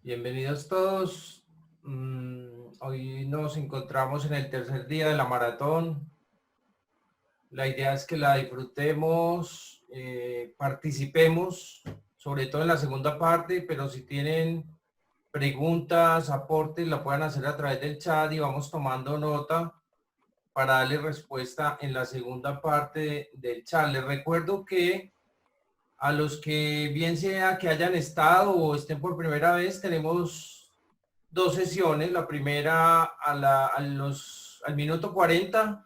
Bienvenidos todos. Hoy nos encontramos en el tercer día de la maratón. La idea es que la disfrutemos, participemos, sobre todo en la segunda parte, pero si tienen preguntas, aportes, la puedan hacer a través del chat y vamos tomando nota para darle respuesta en la segunda parte del chat. Les recuerdo que a los que bien sea que hayan estado o estén por primera vez, tenemos dos sesiones. La primera al minuto 40,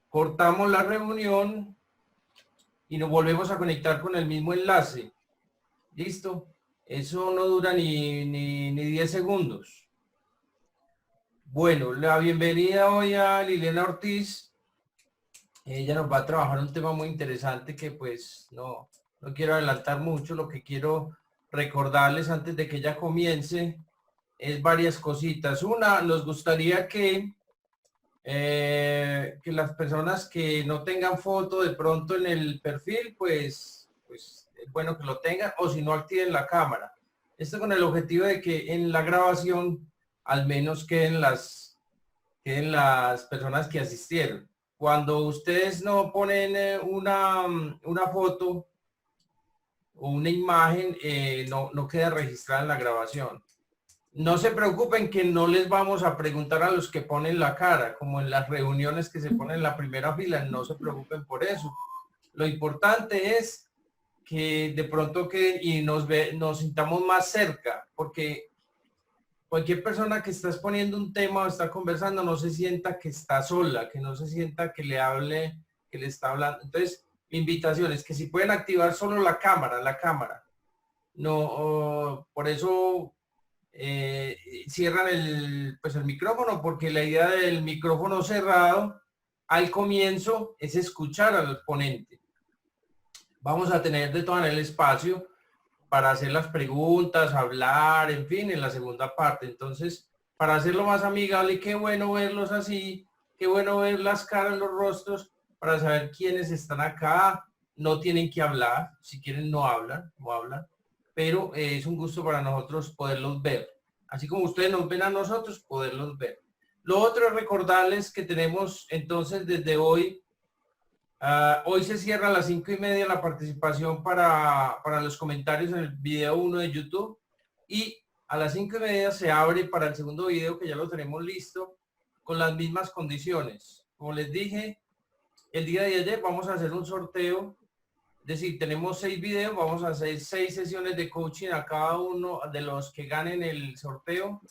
cortamos la reunión y nos volvemos a conectar con el mismo enlace. ¿Listo? Eso no dura ni 10 segundos. Bueno, la bienvenida hoy a Liliana Ortiz. Ella nos va a trabajar un tema muy interesante que pues no quiero adelantar mucho. Lo que quiero recordarles antes de que ella comience es varias cositas. Una, nos gustaría que las personas que no tengan foto de pronto en el perfil, pues es bueno que lo tengan, o si no, activen la cámara. Esto con el objetivo de que en la grabación al menos queden las personas que asistieron. Cuando ustedes no ponen una foto o una imagen, no queda registrada en la grabación. No se preocupen que no les vamos a preguntar a los que ponen la cara, como en las reuniones que se ponen en la primera fila, no se preocupen por eso. Lo importante es que de pronto nos sintamos más cerca, porque cualquier persona que está exponiendo un tema o está conversando no se sienta que está sola, que no se sienta que le hable, que le está hablando. Entonces, mi invitación es que si pueden activar solo la cámara. No, por eso cierran el micrófono, porque la idea del micrófono cerrado al comienzo es escuchar al ponente. Vamos a tener de todo en el espacio para hacer las preguntas, hablar, en fin, en la segunda parte. Entonces, para hacerlo más amigable, qué bueno verlos así, qué bueno ver las caras, los rostros, para saber quiénes están acá. No tienen que hablar, si quieren no hablan, pero es un gusto para nosotros poderlos ver. Así como ustedes nos ven a nosotros, poderlos ver. Lo otro es recordarles que tenemos entonces desde hoy, hoy se cierra a las 5:30 la participación para los comentarios en el video 1 de YouTube, y a las 5:30 se abre para el segundo video, que ya lo tenemos listo, con las mismas condiciones. Como les dije, el día de ayer vamos a hacer un sorteo, es decir, tenemos 6 videos, vamos a hacer 6 sesiones de coaching a cada uno de los que ganen el sorteo.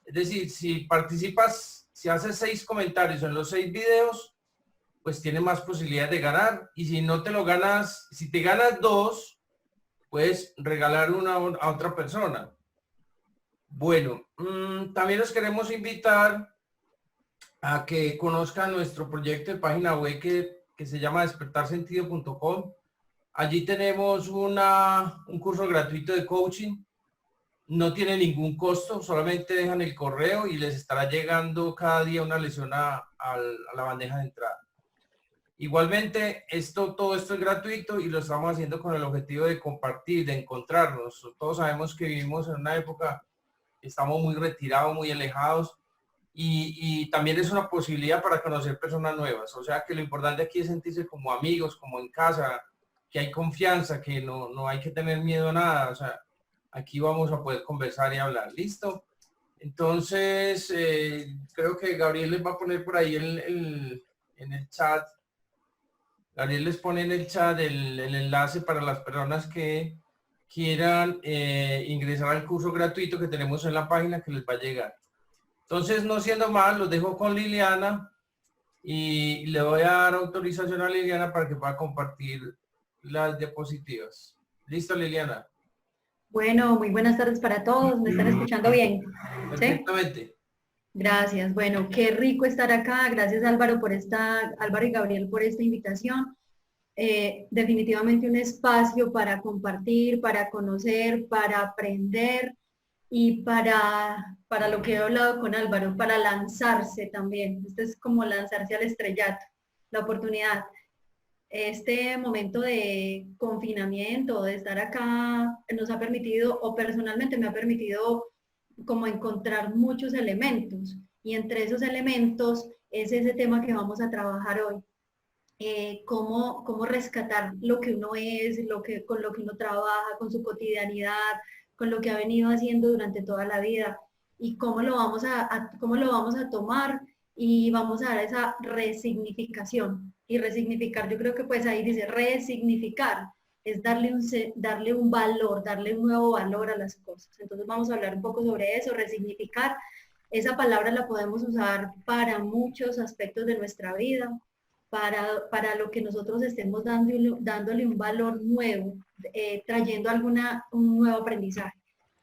Es decir, si participas, si haces 6 comentarios en los 6 videos, pues tienes más posibilidades de ganar. Y si no te lo ganas, si te ganas 2, puedes regalar una a otra persona. Bueno, también los queremos invitar a que conozcan nuestro proyecto de página web que se llama despertarsentido.com. Allí tenemos un curso gratuito de coaching. No tiene ningún costo, solamente dejan el correo y les estará llegando cada día una lección a la bandeja de entrada. Igualmente, todo esto es gratuito y lo estamos haciendo con el objetivo de compartir, de encontrarnos. Todos sabemos que vivimos en una época, estamos muy retirados, muy alejados, y también es una posibilidad para conocer personas nuevas. O sea que lo importante aquí es sentirse como amigos, como en casa, que hay confianza, que no hay que tener miedo a nada. O sea, aquí vamos a poder conversar y hablar. ¿Listo? Entonces, creo que Gabriel les va a poner por ahí en el chat. Gabriel les pone en el chat el enlace para las personas que quieran ingresar al curso gratuito que tenemos en la página, que les va a llegar. Entonces, no siendo más, los dejo con Liliana y le voy a dar autorización a Liliana para que pueda compartir las diapositivas. ¿Listo, Liliana? Bueno, muy buenas tardes para todos. ¿Me están escuchando bien? Perfectamente. ¿Sí? Gracias. Bueno, qué rico estar acá. Gracias Álvaro Álvaro y Gabriel por esta invitación. Definitivamente un espacio para compartir, para conocer, para aprender y para lo que he hablado con Álvaro, para lanzarse también. Esto es como lanzarse al estrellato, la oportunidad. Este momento de confinamiento, de estar acá, nos ha permitido, o personalmente me ha permitido como encontrar muchos elementos, y entre esos elementos es ese tema que vamos a trabajar hoy. Cómo rescatar lo que uno es, con lo que uno trabaja, con su cotidianidad, con lo que ha venido haciendo durante toda la vida, y cómo cómo lo vamos a tomar y vamos a dar esa resignificación. Y resignificar, yo creo que pues ahí dice resignificar, es darle un valor, darle un nuevo valor a las cosas. Entonces vamos a hablar un poco sobre eso, resignificar. Esa palabra la podemos usar para muchos aspectos de nuestra vida, para lo que nosotros estemos dándole un valor nuevo, trayendo un nuevo aprendizaje.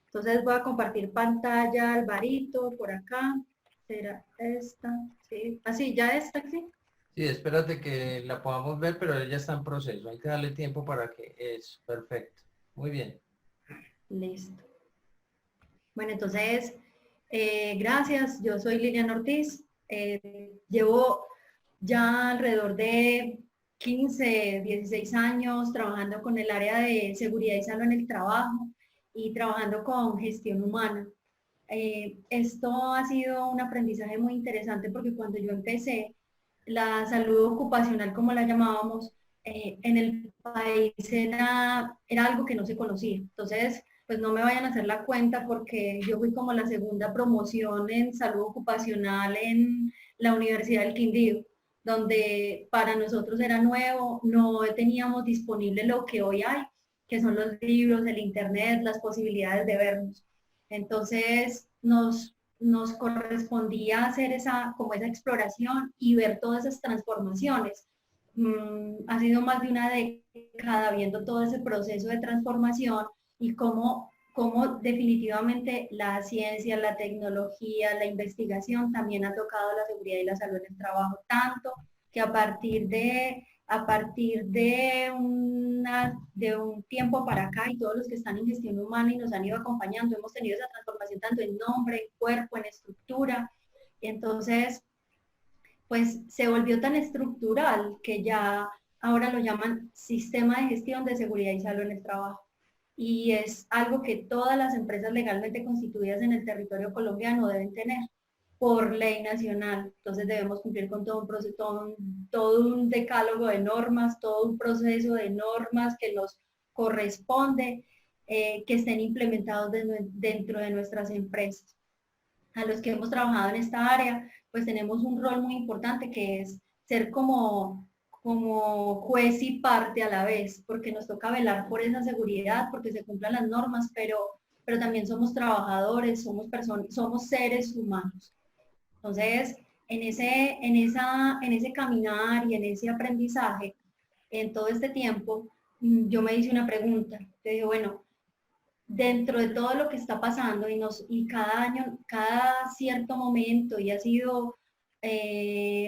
Entonces voy a compartir pantalla, Alvarito, por acá. ¿Será esta? Sí. Así, ya esta, sí. Sí, espérate que la podamos ver, pero ella está en proceso. Hay que darle tiempo para que es perfecto. Muy bien. Listo. Bueno, entonces, gracias. Yo soy Liliana Ortiz. Llevo ya alrededor de 15, 16 años trabajando con el área de seguridad y salud en el trabajo y trabajando con gestión humana. Esto ha sido un aprendizaje muy interesante porque cuando yo empecé, la salud ocupacional, como la llamábamos, en el país era algo que no se conocía. Entonces, pues no me vayan a hacer la cuenta porque yo fui como la segunda promoción en salud ocupacional en la Universidad del Quindío, donde para nosotros era nuevo, no teníamos disponible lo que hoy hay, que son los libros, el internet, las posibilidades de vernos. Entonces nos correspondía hacer como esa exploración y ver todas esas transformaciones. Ha sido más de una década viendo todo ese proceso de transformación y cómo definitivamente la ciencia, la tecnología, la investigación también ha tocado la seguridad y la salud en el trabajo, tanto que a partir de un tiempo para acá, y todos los que están en gestión humana y nos han ido acompañando, hemos tenido esa transformación tanto en nombre, en cuerpo, en estructura. Entonces, pues se volvió tan estructural que ya ahora lo llaman sistema de gestión de seguridad y salud en el trabajo. Y es algo que todas las empresas legalmente constituidas en el territorio colombiano deben tener por ley nacional. Entonces debemos cumplir con todo un proceso, todo un decálogo de normas, todo un proceso de normas que nos corresponde que estén implementados dentro de nuestras empresas. A los que hemos trabajado en esta área, pues tenemos un rol muy importante que es ser como juez y parte a la vez, porque nos toca velar por esa seguridad, porque se cumplan las normas, pero también somos trabajadores, somos personas, somos seres humanos. Entonces, en ese caminar y en ese aprendizaje, en todo este tiempo, yo me hice una pregunta. Yo dije, bueno, dentro de todo lo que está pasando y cada año, cada cierto momento, y ha sido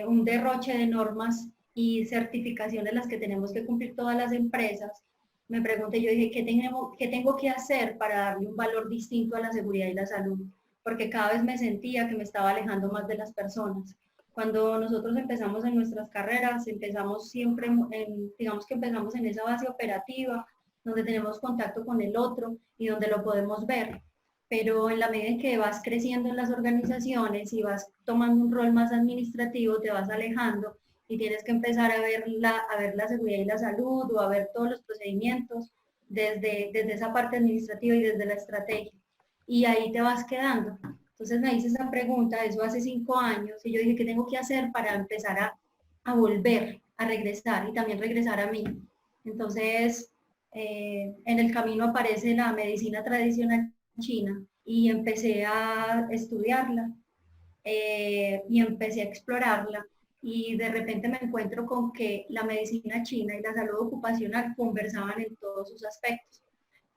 un derroche de normas y certificaciones las que tenemos que cumplir todas las empresas, me pregunté, yo dije, ¿qué tengo que hacer para darle un valor distinto a la seguridad y la salud? Porque cada vez me sentía que me estaba alejando más de las personas. Cuando nosotros empezamos en nuestras carreras, empezamos siempre, digamos que empezamos en esa base operativa, donde tenemos contacto con el otro y donde lo podemos ver. Pero en la medida en que vas creciendo en las organizaciones y vas tomando un rol más administrativo, te vas alejando y tienes que empezar a ver la seguridad y la salud o a ver todos los procedimientos desde esa parte administrativa y desde la estrategia. Y ahí te vas quedando. Entonces me hice esa pregunta, eso hace 5 años, y yo dije, ¿qué tengo que hacer para empezar a volver, a regresar y también regresar a mí? Entonces, en el camino aparece la medicina tradicional china y empecé a estudiarla y empecé a explorarla y de repente me encuentro con que la medicina china y la salud ocupacional conversaban en todos sus aspectos.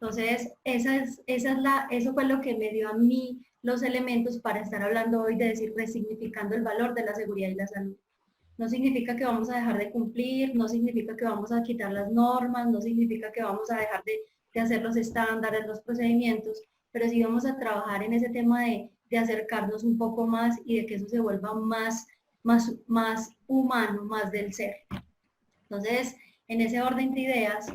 Entonces, eso fue lo que me dio a mí los elementos para estar hablando hoy de decir resignificando el valor de la seguridad y la salud. No significa que vamos a dejar de cumplir, no significa que vamos a quitar las normas, no significa que vamos a dejar de hacer los estándares, los procedimientos, pero sí vamos a trabajar en ese tema de acercarnos un poco más y de que eso se vuelva más humano, más del ser. Entonces, en ese orden de ideas,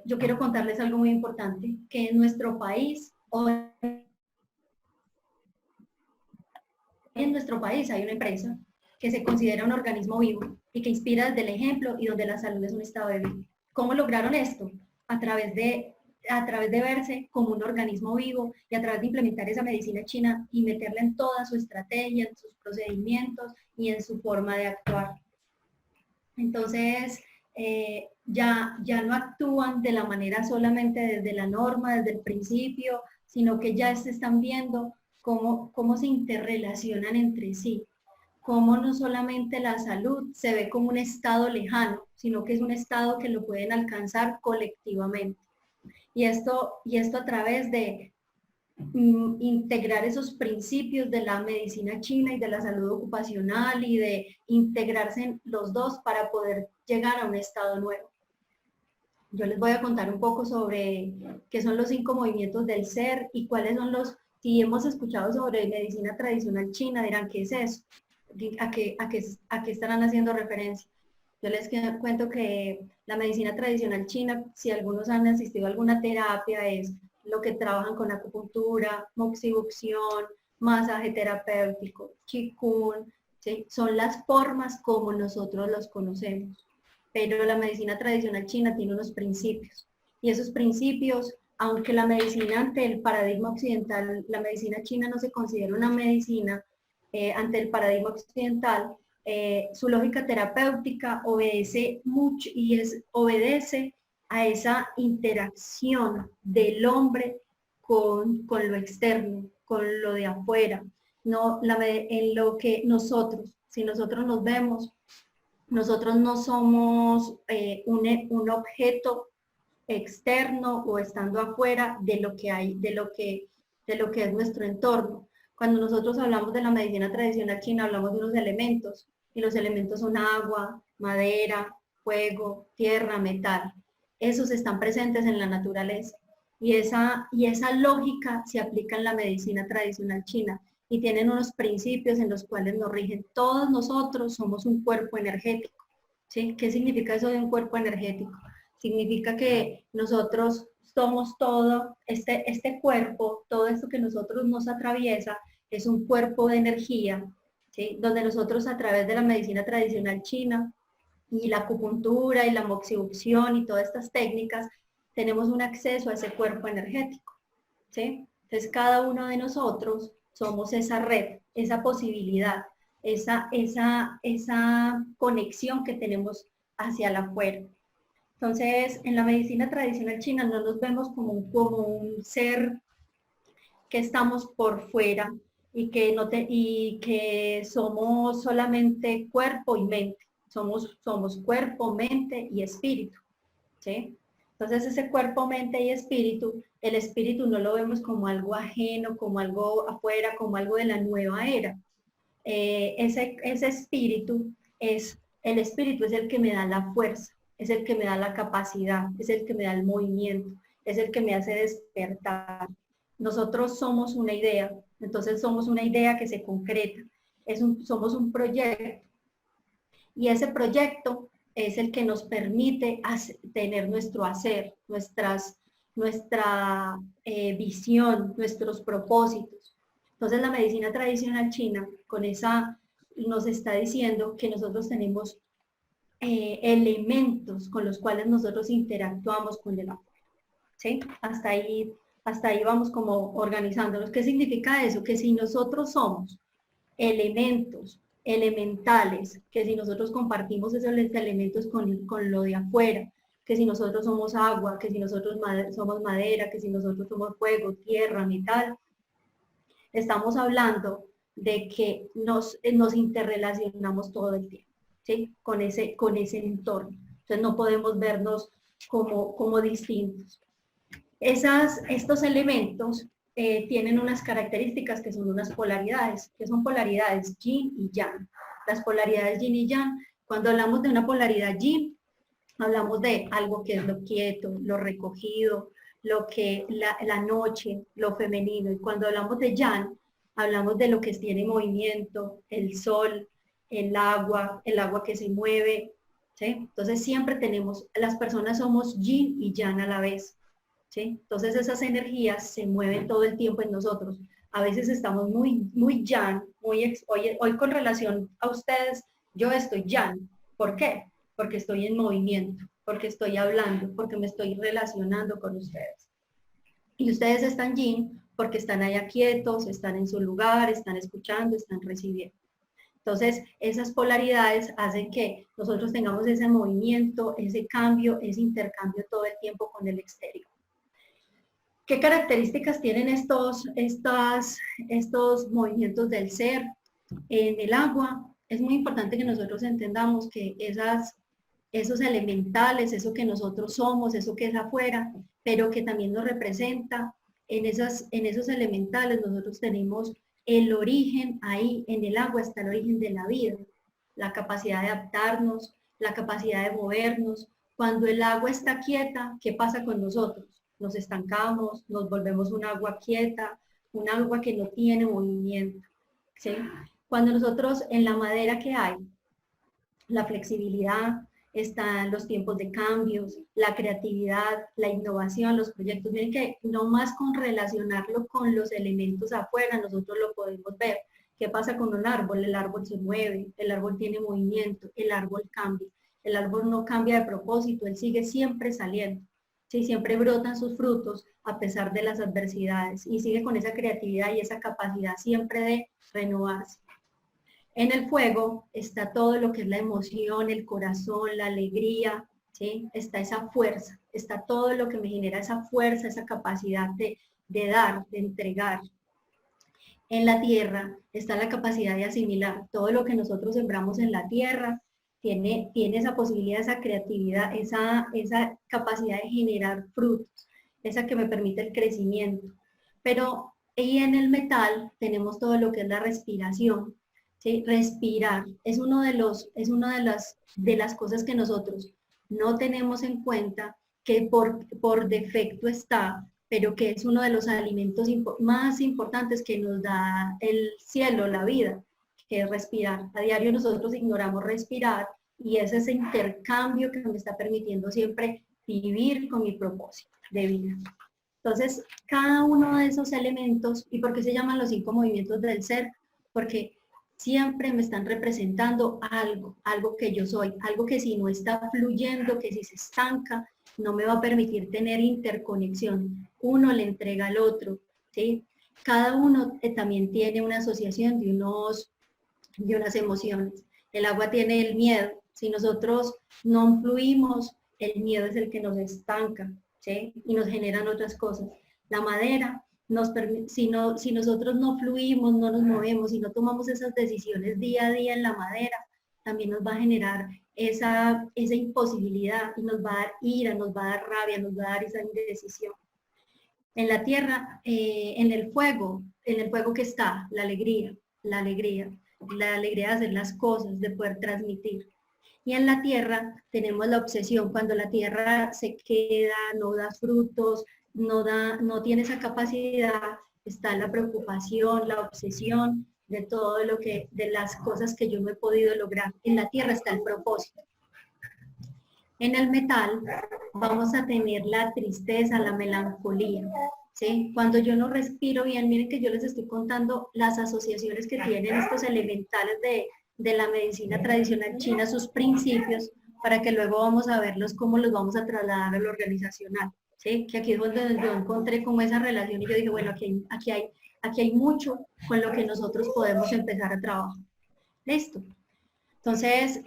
yo quiero contarles algo muy importante, que en nuestro país hoy en nuestro país hay una empresa que se considera un organismo vivo y que inspira desde el ejemplo y donde la salud es un estado de vida. ¿Cómo lograron esto? A través de verse como un organismo vivo y a través de implementar esa medicina china y meterla en toda su estrategia, en sus procedimientos y en su forma de actuar. Entonces, ya no actúan de la manera solamente desde la norma, desde el principio, sino que ya se están viendo cómo se interrelacionan entre sí, cómo no solamente la salud se ve como un estado lejano, sino que es un estado que lo pueden alcanzar colectivamente. Y esto a través de integrar esos principios de la medicina china y de la salud ocupacional y de integrarse en los dos para poder llegar a un estado nuevo. Yo les voy a contar un poco sobre qué son los 5 movimientos del ser y cuáles son los, si hemos escuchado sobre medicina tradicional china, dirán, ¿qué es eso? ¿A qué estarán haciendo referencia? Yo les cuento que la medicina tradicional china, si algunos han asistido a alguna terapia, es lo que trabajan con acupuntura, moxibucción, masaje terapéutico, qigong, ¿sí? Son las formas como nosotros los conocemos. Pero la medicina tradicional china tiene unos principios. Y esos principios, aunque la medicina ante el paradigma occidental, la medicina china no se considera una medicina ante el paradigma occidental, su lógica terapéutica obedece mucho obedece a esa interacción del hombre con lo externo, con lo de afuera, no en lo que nosotros, si nosotros nos vemos, nosotros no somos un objeto externo o estando afuera de lo que hay, de lo que es nuestro entorno. Cuando nosotros hablamos de la medicina tradicional china, hablamos de unos elementos, y los elementos son agua, madera, fuego, tierra, metal. Esos están presentes en la naturaleza. Y esa lógica se aplica en la medicina tradicional china y tienen unos principios en los cuales nos rigen. Todos nosotros somos un cuerpo energético. ¿Sí? ¿Qué significa eso de un cuerpo energético? Significa que nosotros somos todo, este cuerpo, todo esto que nosotros nos atraviesa, es un cuerpo de energía, ¿sí? Donde nosotros a través de la medicina tradicional china y la acupuntura y la moxibucción y todas estas técnicas, tenemos un acceso a ese cuerpo energético, ¿sí? Entonces cada uno de nosotros somos esa red, esa posibilidad, esa conexión que tenemos hacia el afuera. Entonces, en la medicina tradicional china no nos vemos como un ser que estamos por fuera y que somos solamente cuerpo y mente. Somos cuerpo, mente y espíritu, ¿sí? Entonces, ese cuerpo, mente y espíritu, el espíritu no lo vemos como algo ajeno, como algo afuera, como algo de la nueva era. Ese espíritu el espíritu es el que me da la fuerza, es el que me da la capacidad, es el que me da el movimiento, es el que me hace despertar. Nosotros somos una idea, entonces somos una idea que se concreta, somos un proyecto y ese proyecto es el que nos permite tener nuestro hacer, nuestra visión, nuestros propósitos. Entonces la medicina tradicional china con esa nos está diciendo que nosotros tenemos elementos con los cuales nosotros interactuamos con el afuera. ¿Sí? Hasta ahí vamos como organizándonos. ¿Qué significa eso? Que si nosotros somos elementos, elementales, que si nosotros compartimos esos elementos con lo de afuera, que si nosotros somos agua, que si nosotros somos madera, que si nosotros somos fuego, tierra, metal, estamos hablando de que nos interrelacionamos todo el tiempo, ¿sí? Con ese entorno. Entonces no podemos vernos como distintos. Estos elementos tienen unas características que son unas polaridades, que son polaridades yin y yang. Las polaridades yin y yang, cuando hablamos de una polaridad yin, hablamos de algo que es lo quieto, lo recogido, lo que la noche, lo femenino. Y cuando hablamos de yang, hablamos de lo que tiene movimiento, el sol, el agua que se mueve, ¿sí? Entonces siempre las personas somos yin y yang a la vez, ¿sí? Entonces esas energías se mueven todo el tiempo en nosotros. A veces estamos muy yan, hoy con relación a ustedes, yo estoy yan. ¿Por qué? Porque estoy en movimiento, porque estoy hablando, porque me estoy relacionando con ustedes. Y ustedes están yin porque están allá quietos, están en su lugar, están escuchando, están recibiendo. Entonces, esas polaridades hacen que nosotros tengamos ese movimiento, ese cambio, ese intercambio todo el tiempo con el exterior. ¿Qué características tienen estos movimientos del ser en el agua? Es muy importante que nosotros entendamos que esos elementales, eso que nosotros somos, eso que es afuera, pero que también nos representa, en esos elementales nosotros tenemos el origen, ahí en el agua está el origen de la vida, la capacidad de adaptarnos, la capacidad de movernos. Cuando el agua está quieta, ¿qué pasa con nosotros? Nos estancamos, nos volvemos un agua quieta, un agua que no tiene movimiento, ¿sí? Cuando nosotros en la madera que hay, la flexibilidad, están los tiempos de cambios, la creatividad, la innovación, los proyectos. Miren que no más con relacionarlo con los elementos afuera, nosotros lo podemos ver. ¿Qué pasa con un árbol? El árbol se mueve, el árbol tiene movimiento, el árbol cambia. El árbol no cambia de propósito, él sigue siempre saliendo. ¿Sí? Siempre brotan sus frutos a pesar de las adversidades y sigue con esa creatividad y esa capacidad siempre de renovarse. En el fuego está todo lo que es la emoción, el corazón, la alegría, ¿sí? Está esa fuerza, está todo lo que me genera esa fuerza, esa capacidad de dar, de entregar. En la tierra está la capacidad de asimilar. Todo lo que nosotros sembramos en la tierra tiene esa posibilidad, esa creatividad, esa capacidad de generar frutos, esa que me permite el crecimiento. Pero y en el metal tenemos todo lo que es la respiración. ¿Sí? Respirar es una de las cosas que nosotros no tenemos en cuenta, que por defecto está, pero que es uno de los alimentos más importantes que nos da el cielo, la vida, que es respirar. A diario nosotros ignoramos respirar y es ese intercambio que me está permitiendo siempre vivir con mi propósito de vida. Entonces, cada uno de esos elementos, ¿y por qué se llaman los 5 movimientos del ser? Porque siempre me están representando algo que yo soy, algo que si no está fluyendo, que si se estanca, no me va a permitir tener interconexión. Uno le entrega al otro, ¿sí? Cada uno también tiene una asociación de unas emociones. El agua tiene el miedo. Si nosotros no fluimos, el miedo es el que nos estanca, ¿sí? Y nos generan otras cosas. La madera si nosotros no fluimos, no nos movemos y no tomamos esas decisiones día a día en la madera, también nos va a generar esa imposibilidad y nos va a dar ira, nos va a dar rabia, nos va a dar esa indecisión. En la tierra, en el fuego que está la alegría de hacer las cosas, de poder transmitir. Y en la tierra tenemos la obsesión, cuando la tierra se queda, no da frutos, no tiene esa capacidad, está la preocupación, la obsesión de todo de las cosas que yo no he podido lograr. En la tierra está el propósito. En el metal vamos a tener la tristeza, la melancolía, ¿sí? Cuando yo no respiro bien, miren que yo les estoy contando las asociaciones que tienen estos elementales de la medicina tradicional china, sus principios, para que luego vamos a verlos cómo los vamos a trasladar a lo organizacional. ¿Sí? Que aquí es donde yo encontré como esa relación y yo dije, bueno, aquí hay mucho con lo que nosotros podemos empezar a trabajar. Listo. Entonces,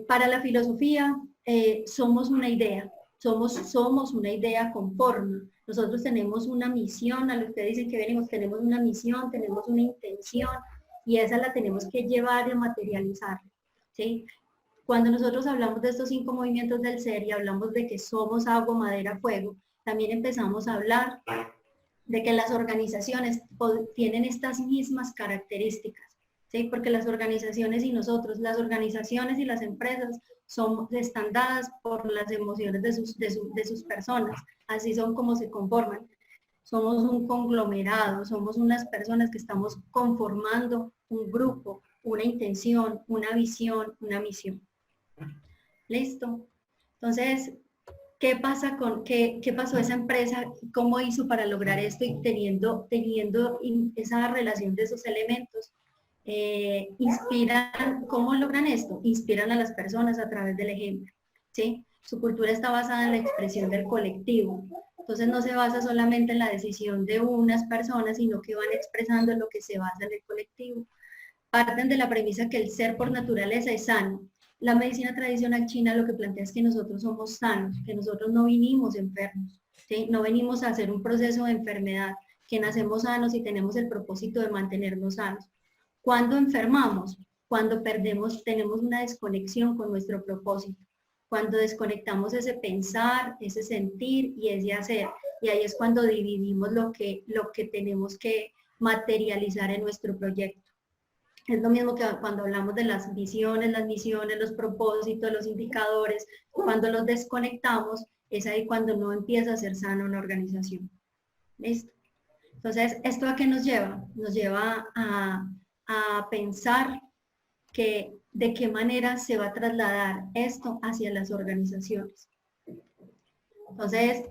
para la filosofía, somos una idea, somos una idea con forma. Nosotros tenemos una misión, a los que dicen que venimos, tenemos una misión, tenemos una intención, y esa la tenemos que llevar y materializar. ¿Sí? Cuando nosotros hablamos de estos 5 movimientos del ser y hablamos de que somos agua, madera, fuego, también empezamos a hablar de que las organizaciones tienen estas mismas características, ¿sí? Porque las organizaciones y nosotros, las organizaciones y las empresas están dadas por las emociones de sus personas, así son como se conforman. Somos un conglomerado, somos unas personas que estamos conformando un grupo, una intención, una visión, una misión. Listo. Entonces, ¿qué pasa qué pasó esa empresa? ¿Cómo hizo para lograr esto? Y teniendo esa relación de esos elementos, inspiran, ¿cómo logran esto? Inspiran a las personas a través del ejemplo, ¿sí? Su cultura está basada en la expresión del colectivo. Entonces no se basa solamente en la decisión de unas personas, sino que van expresando lo que se basa en el colectivo. Parten de la premisa que el ser por naturaleza es sano. La medicina tradicional china lo que plantea es que nosotros somos sanos, que nosotros no vinimos enfermos, ¿sí? No venimos a hacer un proceso de enfermedad, que nacemos sanos y tenemos el propósito de mantenernos sanos. ¿Cuándo enfermamos? Cuando tenemos una desconexión con nuestro propósito, cuando desconectamos ese pensar, ese sentir y ese hacer. Y ahí es cuando dividimos lo que tenemos que materializar en nuestro proyecto. Es lo mismo que cuando hablamos de las visiones, las misiones, los propósitos, los indicadores, cuando los desconectamos, es ahí cuando no empieza a ser sana una organización. ¿Listo? Entonces, ¿esto a qué nos lleva? Nos lleva a pensar que de qué manera se va a trasladar esto hacia las organizaciones. Entonces,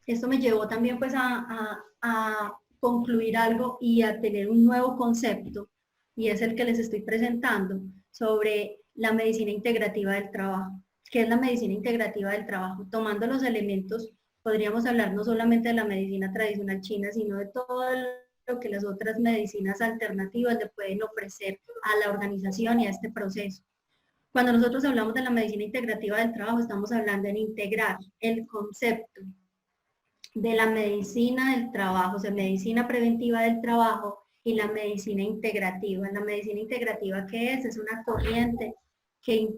esto me llevó también pues a concluir algo y a tener un nuevo concepto, y es el que les estoy presentando, sobre la medicina integrativa del trabajo. ¿Qué es la medicina integrativa del trabajo? Tomando los elementos, podríamos hablar no solamente de la medicina tradicional china, sino de todo lo que las otras medicinas alternativas le pueden ofrecer a la organización y a este proceso. Cuando nosotros hablamos de la medicina integrativa del trabajo, estamos hablando en integrar el concepto de la medicina del trabajo, o sea, medicina preventiva del trabajo y la medicina integrativa. La medicina integrativa, ¿qué es? Es una corriente que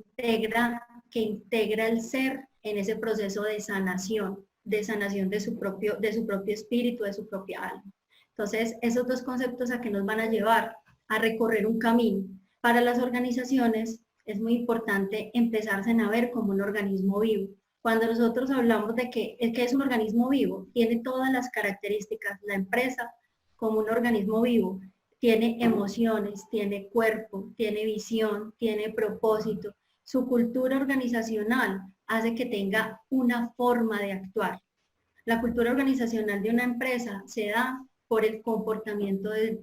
integra el ser en ese proceso de sanación de su propio espíritu, de su propia alma. Entonces, esos dos conceptos a qué nos van a llevar a recorrer un camino. Para las organizaciones es muy importante empezarse a ver como un organismo vivo. Cuando nosotros hablamos de que es un organismo vivo, tiene todas las características, la empresa como un organismo vivo, tiene emociones, tiene cuerpo, tiene visión, tiene propósito. Su cultura organizacional hace que tenga una forma de actuar. La cultura organizacional de una empresa se da por el comportamiento de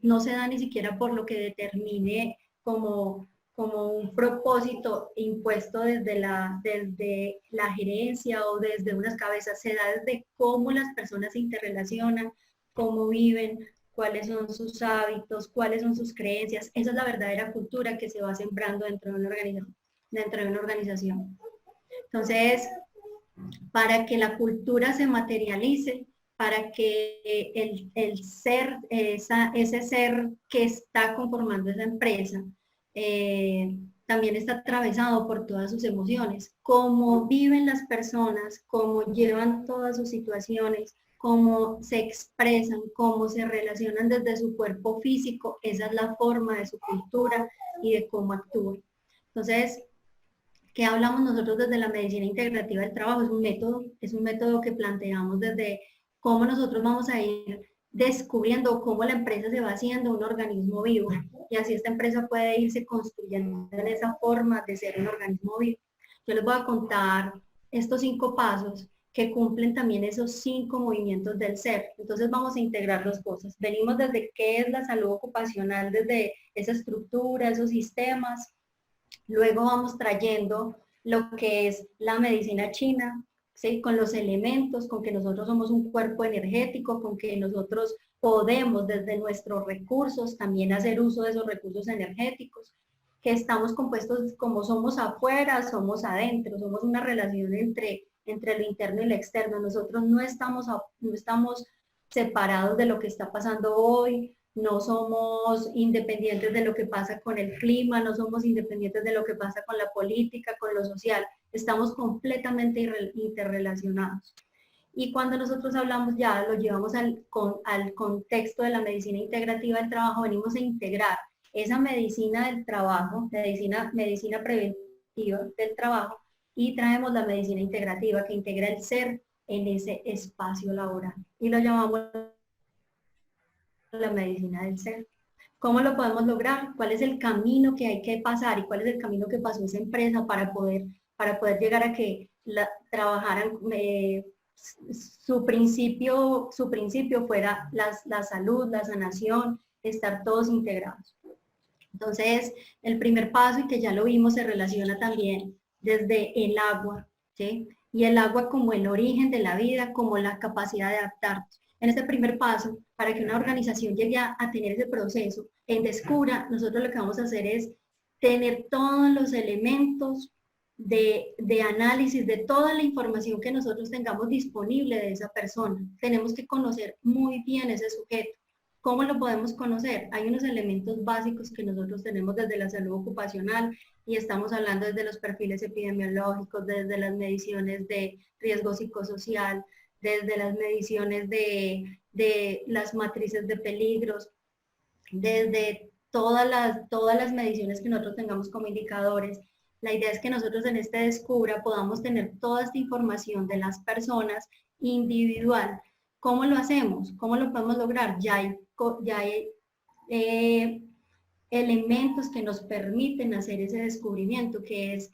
no se da ni siquiera por lo que determine como un propósito impuesto desde la gerencia o desde unas cabezas, se da desde cómo las personas se interrelacionan, cómo viven, cuáles son sus hábitos, cuáles son sus creencias. Esa es la verdadera cultura que se va sembrando dentro de una organización. Entonces, para que la cultura se materialice, para que el ser, ese ser que está conformando esa empresa, también está atravesado por todas sus emociones. Cómo viven las personas, cómo llevan todas sus situaciones, cómo se expresan, cómo se relacionan desde su cuerpo físico, esa es la forma de su cultura y de cómo actúan. Entonces, ¿qué hablamos nosotros desde la medicina integrativa del trabajo? Es un método que planteamos desde cómo nosotros vamos a ir descubriendo cómo la empresa se va haciendo un organismo vivo y así esta empresa puede irse construyendo en esa forma de ser un organismo vivo. Yo les voy a contar estos 5 pasos que cumplen también esos 5 movimientos del ser. Entonces vamos a integrar 2 cosas. Venimos desde qué es la salud ocupacional, desde esa estructura, esos sistemas. Luego vamos trayendo lo que es la medicina china, ¿sí? Con los elementos, con que nosotros somos un cuerpo energético, con que nosotros podemos desde nuestros recursos también hacer uso de esos recursos energéticos, que estamos compuestos como somos afuera, somos adentro, somos una relación entre lo interno y lo externo. Nosotros no estamos separados de lo que está pasando hoy, no somos independientes de lo que pasa con el clima, no somos independientes de lo que pasa con la política, con lo social, estamos completamente interrelacionados. Y cuando nosotros hablamos ya, lo llevamos al contexto de la medicina integrativa del trabajo, venimos a integrar esa medicina del trabajo, medicina preventiva del trabajo, y traemos la medicina integrativa que integra el ser en ese espacio laboral. Y lo llamamos la medicina del ser. ¿Cómo lo podemos lograr? ¿Cuál es el camino que hay que pasar y cuál es el camino que pasó esa empresa para poder llegar a que trabajaran, su principio fuera la salud, la sanación, estar todos integrados. Entonces, el primer paso, y que ya lo vimos, se relaciona también desde el agua, ¿sí? Y el agua como el origen de la vida, como la capacidad de adaptarnos. En este primer paso, para que una organización llegue a tener ese proceso, en Descubra, nosotros lo que vamos a hacer es tener todos los elementos de análisis de toda la información que nosotros tengamos disponible de esa persona. Tenemos que conocer muy bien ese sujeto. ¿Cómo lo podemos conocer? Hay unos elementos básicos que nosotros tenemos desde la salud ocupacional y estamos hablando desde los perfiles epidemiológicos, desde las mediciones de riesgo psicosocial, desde las mediciones de las matrices de peligros, desde todas las mediciones que nosotros tengamos como indicadores. La idea es que nosotros en este Descubra podamos tener toda esta información de las personas individual. ¿Cómo lo hacemos? ¿Cómo lo podemos lograr? Ya hay elementos que nos permiten hacer ese descubrimiento, que es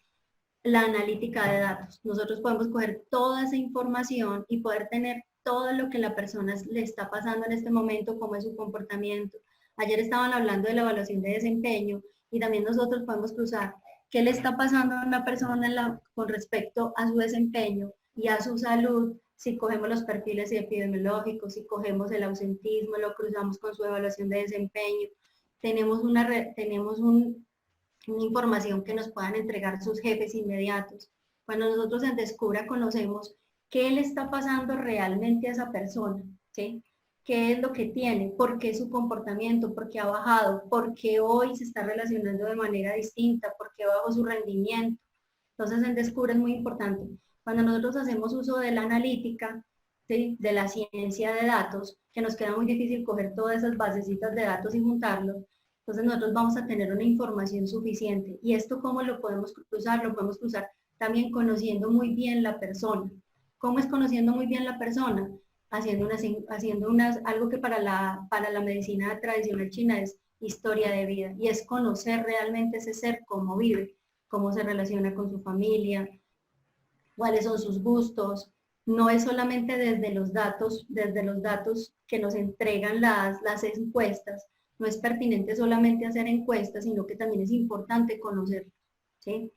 la analítica de datos. Nosotros podemos coger toda esa información y poder tener todo lo que la persona le está pasando en este momento, cómo es su comportamiento. Ayer estaban hablando de la evaluación de desempeño y también nosotros podemos cruzar qué le está pasando a una persona con respecto a su desempeño y a su salud. Si cogemos los perfiles epidemiológicos, si cogemos el ausentismo, lo cruzamos con su evaluación de desempeño, tenemos una información que nos puedan entregar sus jefes inmediatos. Cuando nosotros en Descubra conocemos qué le está pasando realmente a esa persona, ¿sí? ¿Qué es lo que tiene? ¿Por qué su comportamiento? ¿Por qué ha bajado? ¿Por qué hoy se está relacionando de manera distinta? ¿Por qué bajó su rendimiento? Entonces en Descubra es muy importante. Cuando nosotros hacemos uso de la analítica, ¿sí? De la ciencia de datos, que nos queda muy difícil coger todas esas basecitas de datos y juntarlos, entonces nosotros vamos a tener una información suficiente. ¿Y esto cómo lo podemos cruzar? Lo podemos cruzar también conociendo muy bien la persona. ¿Cómo es conociendo muy bien la persona? Haciendo algo que para la medicina tradicional china es historia de vida, y es conocer realmente ese ser, cómo vive, cómo se relaciona con su familia, cuáles son sus gustos. No es solamente desde los datos que nos entregan las encuestas. No es pertinente solamente hacer encuestas, sino que también es importante conocerlo, ¿sí?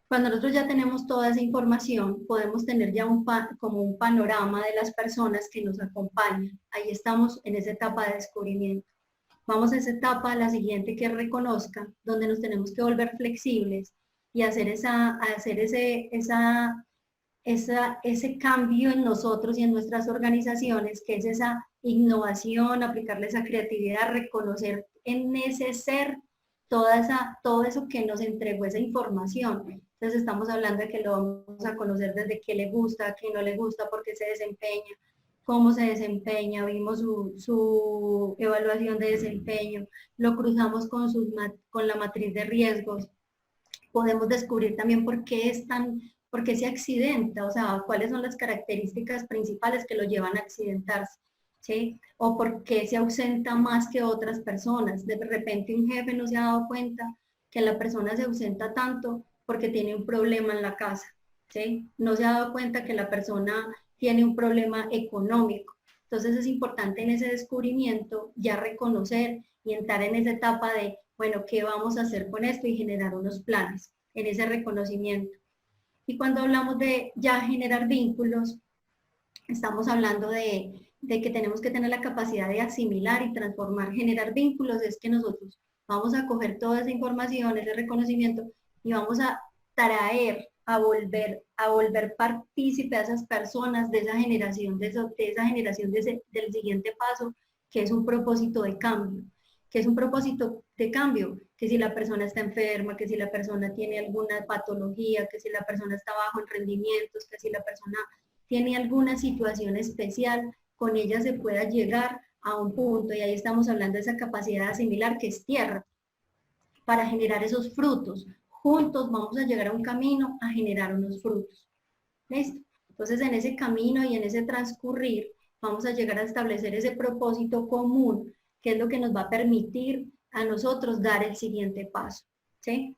Cuando nosotros ya tenemos toda esa información, podemos tener ya como un panorama de las personas que nos acompañan. Ahí estamos en esa etapa de descubrimiento. Vamos a esa etapa, la siguiente, que reconozca, donde nos tenemos que volver flexibles y hacer ese cambio en nosotros y en nuestras organizaciones, que es esa innovación, aplicarle esa creatividad, reconocer en ese ser todo eso que nos entregó esa información. Entonces estamos hablando de que lo vamos a conocer desde qué le gusta, qué no le gusta, por qué se desempeña, cómo se desempeña, vimos su evaluación de desempeño, lo cruzamos con la matriz de riesgos. Podemos descubrir también por qué se accidenta, o sea, cuáles son las características principales que lo llevan a accidentarse, ¿sí? O por qué se ausenta más que otras personas. De repente un jefe no se ha dado cuenta que la persona se ausenta tanto porque tiene un problema en la casa, ¿sí? No se ha dado cuenta que la persona tiene un problema económico. Entonces es importante en ese descubrimiento ya reconocer y entrar en esa etapa de, bueno, ¿qué vamos a hacer con esto? Y generar unos planes en ese reconocimiento. Y cuando hablamos de ya generar vínculos, estamos hablando de que tenemos que tener la capacidad de asimilar y transformar. Generar vínculos es que nosotros vamos a coger toda esa información, ese reconocimiento, y vamos a traer, a volver partícipe a esas personas de esa generación, del siguiente paso, que es un propósito de cambio. Que es un propósito de cambio, que si la persona está enferma, que si la persona tiene alguna patología, que si la persona está bajo en rendimientos, que si la persona tiene alguna situación especial, con ella se pueda llegar a un punto, y ahí estamos hablando de esa capacidad de asimilar, que es tierra, para generar esos frutos. Juntos vamos a llegar a un camino a generar unos frutos. ¿Listo? Entonces en ese camino y en ese transcurrir vamos a llegar a establecer ese propósito común, que es lo que nos va a permitir a nosotros dar el siguiente paso, ¿sí?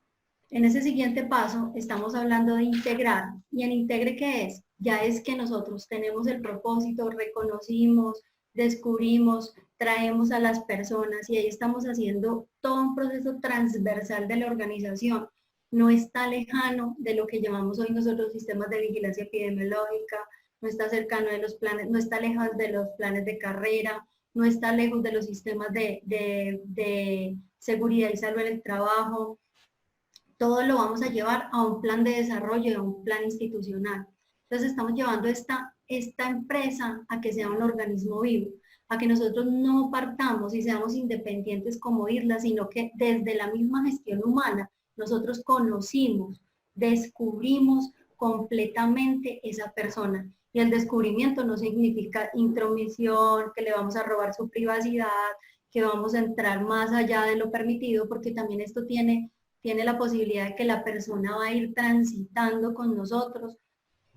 En ese siguiente paso estamos hablando de integrar. ¿Y en integre qué es? Ya es que nosotros tenemos el propósito, reconocimos, descubrimos, traemos a las personas y ahí estamos haciendo todo un proceso transversal de la organización. No está lejano de lo que llamamos hoy nosotros sistemas de vigilancia epidemiológica, no está cercano de los planes, no está lejos de los planes de carrera, no está lejos de los sistemas de seguridad y salud en el trabajo. Todo lo vamos a llevar a un plan de desarrollo, a un plan institucional. Entonces estamos llevando esta empresa a que sea un organismo vivo, a que nosotros no partamos y seamos independientes como islas, sino que desde la misma gestión humana nosotros conocimos, descubrimos completamente esa persona. Y el descubrimiento no significa intromisión, que le vamos a robar su privacidad, que vamos a entrar más allá de lo permitido, porque también esto tiene la posibilidad de que la persona va a ir transitando con nosotros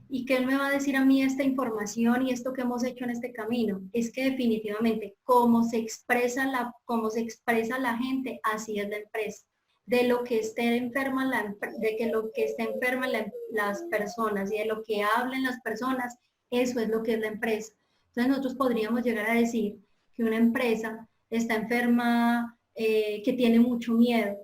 y que él me va a decir a mí esta información y esto que hemos hecho en este camino. Es que definitivamente cómo se expresa la gente, así es la empresa. De lo que esté enferma las personas y de lo que hablen las personas, eso es lo que es la empresa. Entonces nosotros podríamos llegar a decir que una empresa está enferma, que tiene mucho miedo,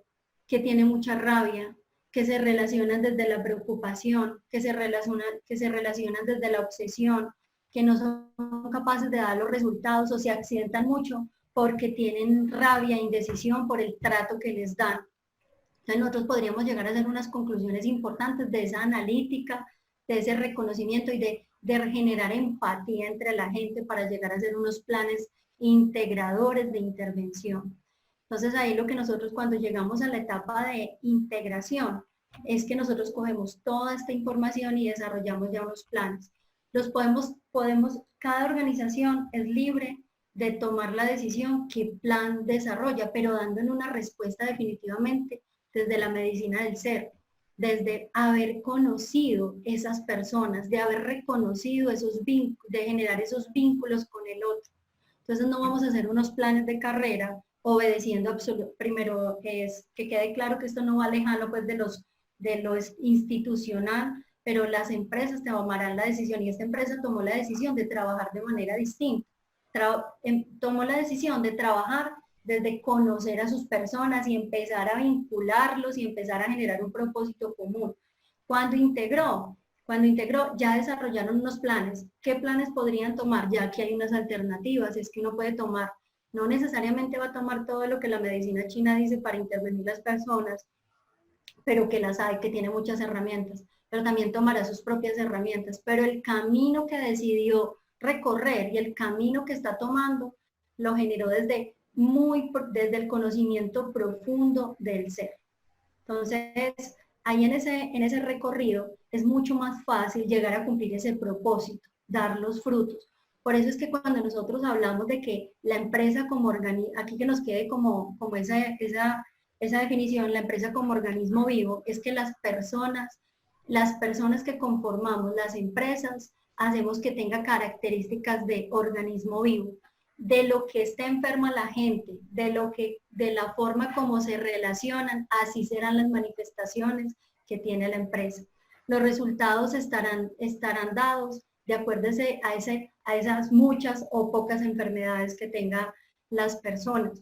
que tiene mucha rabia, que se relacionan desde la preocupación, que se relacionan desde la obsesión, que no son capaces de dar los resultados o se accidentan mucho porque tienen rabia e indecisión por el trato que les dan. Entonces nosotros podríamos llegar a hacer unas conclusiones importantes de esa analítica, de ese reconocimiento y de generar empatía entre la gente para llegar a hacer unos planes integradores de intervención. Entonces ahí lo que nosotros cuando llegamos a la etapa de integración es que nosotros cogemos toda esta información y desarrollamos ya unos planes. Cada organización es libre de tomar la decisión qué plan desarrolla, pero dando en una respuesta definitivamente desde la medicina del ser, desde haber conocido esas personas, de haber reconocido esos vínculos, de generar esos vínculos con el otro. Entonces no vamos a hacer unos planes de carrera obedeciendo primero es que quede claro que esto no va lejano pues de lo institucional, pero las empresas tomarán la decisión y esta empresa tomó la decisión de trabajar de manera distinta. Tomó la decisión de trabajar desde conocer a sus personas y empezar a vincularlos y empezar a generar un propósito común. Cuando integró, ya desarrollaron unos planes. ¿Qué planes podrían tomar? Ya que hay unas alternativas, es que uno puede tomar, no necesariamente va a tomar todo lo que la medicina china dice para intervenir las personas, pero que las hay, que tiene muchas herramientas, pero también tomará sus propias herramientas. Pero el camino que decidió recorrer y el camino que está tomando lo generó desde el conocimiento profundo del ser. Entonces, ahí en ese recorrido es mucho más fácil llegar a cumplir ese propósito, dar los frutos. Por eso es que cuando nosotros hablamos de que la empresa como organismo, aquí que nos quede como esa definición, la empresa como organismo vivo, es que las personas que conformamos las empresas, hacemos que tenga características de organismo vivo, de lo que está enferma la gente, de la forma como se relacionan, así serán las manifestaciones que tiene la empresa. Los resultados estarán dados de acuerdo a esas muchas o pocas enfermedades que tengan las personas.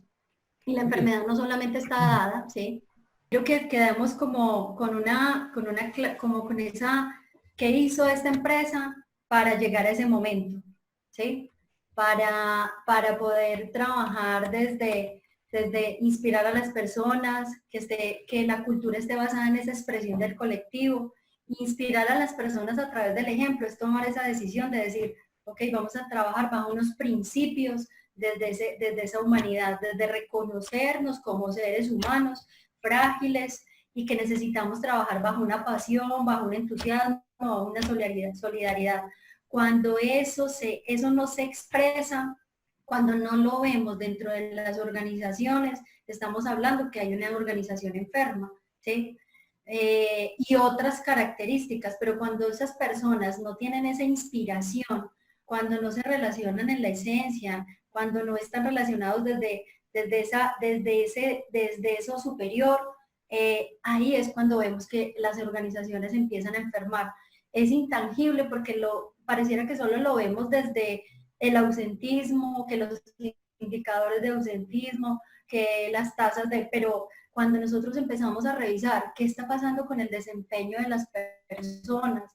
Y la enfermedad no solamente está dada, ¿sí? Creo que quedamos como con esa, ¿qué hizo esta empresa para llegar a ese momento? ¿Sí? Para poder trabajar desde inspirar a las personas, que la cultura esté basada en esa expresión del colectivo, inspirar a las personas a través del ejemplo, es tomar esa decisión de decir, ok, vamos a trabajar bajo unos principios desde esa humanidad, desde reconocernos como seres humanos frágiles y que necesitamos trabajar bajo una pasión, bajo un entusiasmo, bajo una solidaridad. Cuando eso no se expresa, cuando no lo vemos dentro de las organizaciones, estamos hablando que hay una organización enferma, ¿sí? Y otras características, pero cuando esas personas no tienen esa inspiración, cuando no se relacionan en la esencia, cuando no están relacionados desde eso superior, ahí es cuando vemos que las organizaciones empiezan a enfermar. Es intangible porque pareciera que solo lo vemos desde el ausentismo, que los indicadores de ausentismo, que las tasas pero cuando nosotros empezamos a revisar qué está pasando con el desempeño de las personas,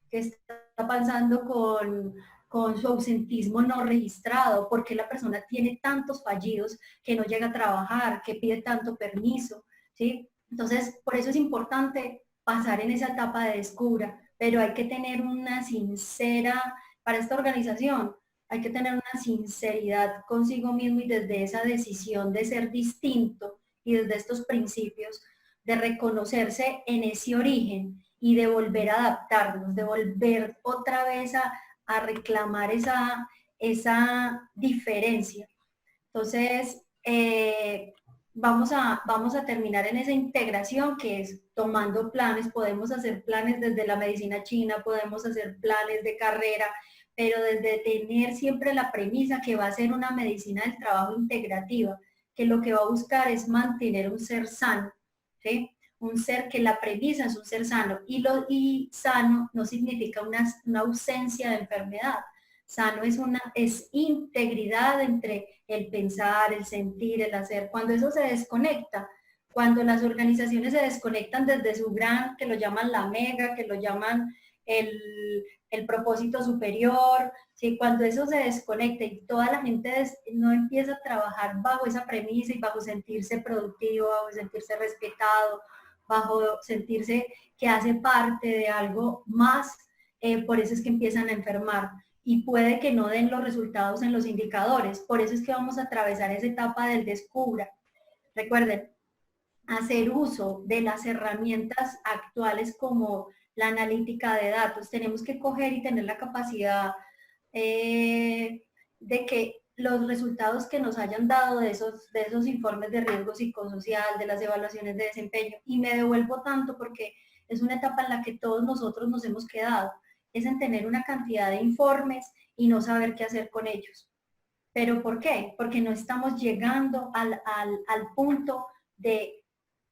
qué está pasando con su ausentismo no registrado, por qué la persona tiene tantos fallidos que no llega a trabajar, que pide tanto permiso, ¿sí? Entonces, por eso es importante pasar en esa etapa de descubra, pero hay que tener una sincera, para esta organización, hay que tener una sinceridad consigo mismo y desde esa decisión de ser distinto y desde estos principios de reconocerse en ese origen y de volver a adaptarnos, de volver otra vez a reclamar esa diferencia. Entonces, vamos a terminar en esa integración que es tomando planes. Podemos hacer planes desde la medicina china, podemos hacer planes de carrera, pero desde tener siempre la premisa que va a ser una medicina del trabajo integrativa, que lo que va a buscar es mantener un ser sano, ¿sí? Un ser que la premisa es un ser sano, y sano no significa una ausencia de enfermedad. Sano es integridad entre el pensar, el sentir, el hacer. Cuando eso se desconecta, cuando las organizaciones se desconectan desde su gran, que lo llaman la mega, que lo llaman el propósito superior, ¿sí? Cuando eso se desconecta y toda la gente no empieza a trabajar bajo esa premisa y bajo sentirse productivo, bajo sentirse respetado, bajo sentirse que hace parte de algo más, por eso es que empiezan a enfermar y puede que no den los resultados en los indicadores. Por eso es que vamos a atravesar esa etapa del descubra. Recuerden, hacer uso de las herramientas actuales como la analítica de datos. Tenemos que coger y tener la capacidad de que los resultados que nos hayan dado de esos informes de riesgo psicosocial, de las evaluaciones de desempeño, y me devuelvo tanto porque es una etapa en la que todos nosotros nos hemos quedado, es en tener una cantidad de informes y no saber qué hacer con ellos. ¿Pero por qué? Porque no estamos llegando al punto de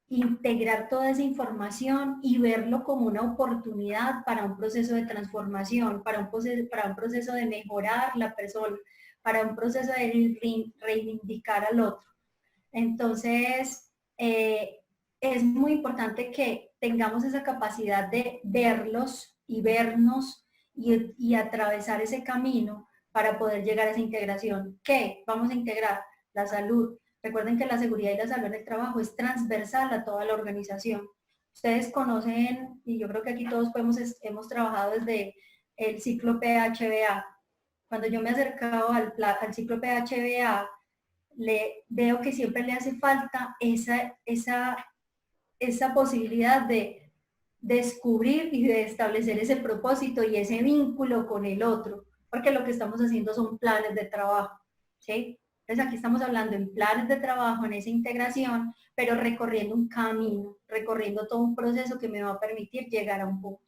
integrar toda esa información y verlo como una oportunidad para un proceso de transformación, para un proceso de mejorar la persona, para un proceso de reivindicar al otro. Entonces, es muy importante que tengamos esa capacidad de verlos y vernos y atravesar ese camino para poder llegar a esa integración. ¿Qué? Vamos a integrar la salud. Recuerden que la seguridad y la salud en el trabajo es transversal a toda la organización. Ustedes conocen, y yo creo que aquí todos hemos trabajado desde el ciclo PHBA. Cuando yo me he acercado al ciclo PHBA, veo que siempre le hace falta esa posibilidad de descubrir y de establecer ese propósito y ese vínculo con el otro, porque lo que estamos haciendo son planes de trabajo, ¿sí? Entonces aquí estamos hablando en planes de trabajo, en esa integración, pero recorriendo un camino, recorriendo todo un proceso que me va a permitir llegar a un punto.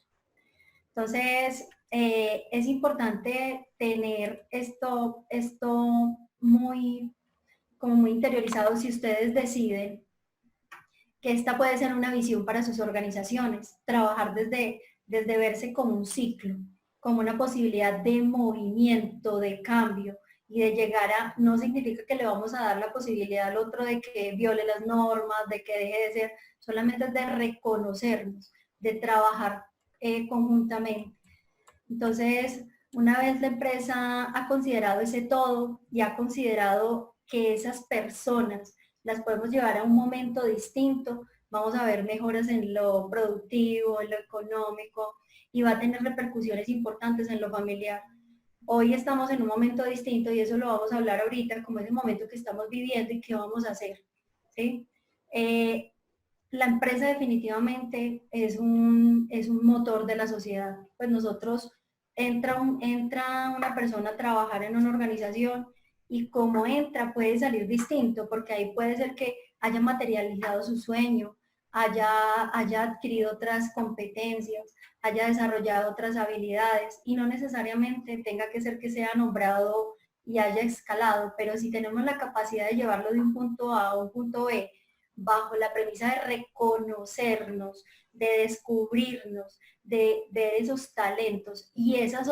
Entonces, es importante tener esto como muy interiorizado si ustedes deciden que esta puede ser una visión para sus organizaciones, trabajar desde verse como un ciclo, como una posibilidad de movimiento, de cambio y de llegar a, no significa que le vamos a dar la posibilidad al otro de que viole las normas, de que deje de ser, solamente es de reconocernos, de trabajar conjuntamente. Entonces, una vez la empresa ha considerado ese todo y ha considerado que esas personas las podemos llevar a un momento distinto, vamos a ver mejoras en lo productivo, en lo económico y va a tener repercusiones importantes en lo familiar. Hoy estamos en un momento distinto y eso lo vamos a hablar ahorita, como es el momento que estamos viviendo y qué vamos a hacer. ¿Sí? La empresa definitivamente es un motor de la sociedad. Pues nosotros entra una persona a trabajar en una organización y como entra puede salir distinto, porque ahí puede ser que haya materializado su sueño, haya adquirido otras competencias, haya desarrollado otras habilidades y no necesariamente tenga que ser que sea nombrado y haya escalado, pero si tenemos la capacidad de llevarlo de un punto A a un punto B, bajo la premisa de reconocernos, de descubrirnos, de ver esos talentos y esas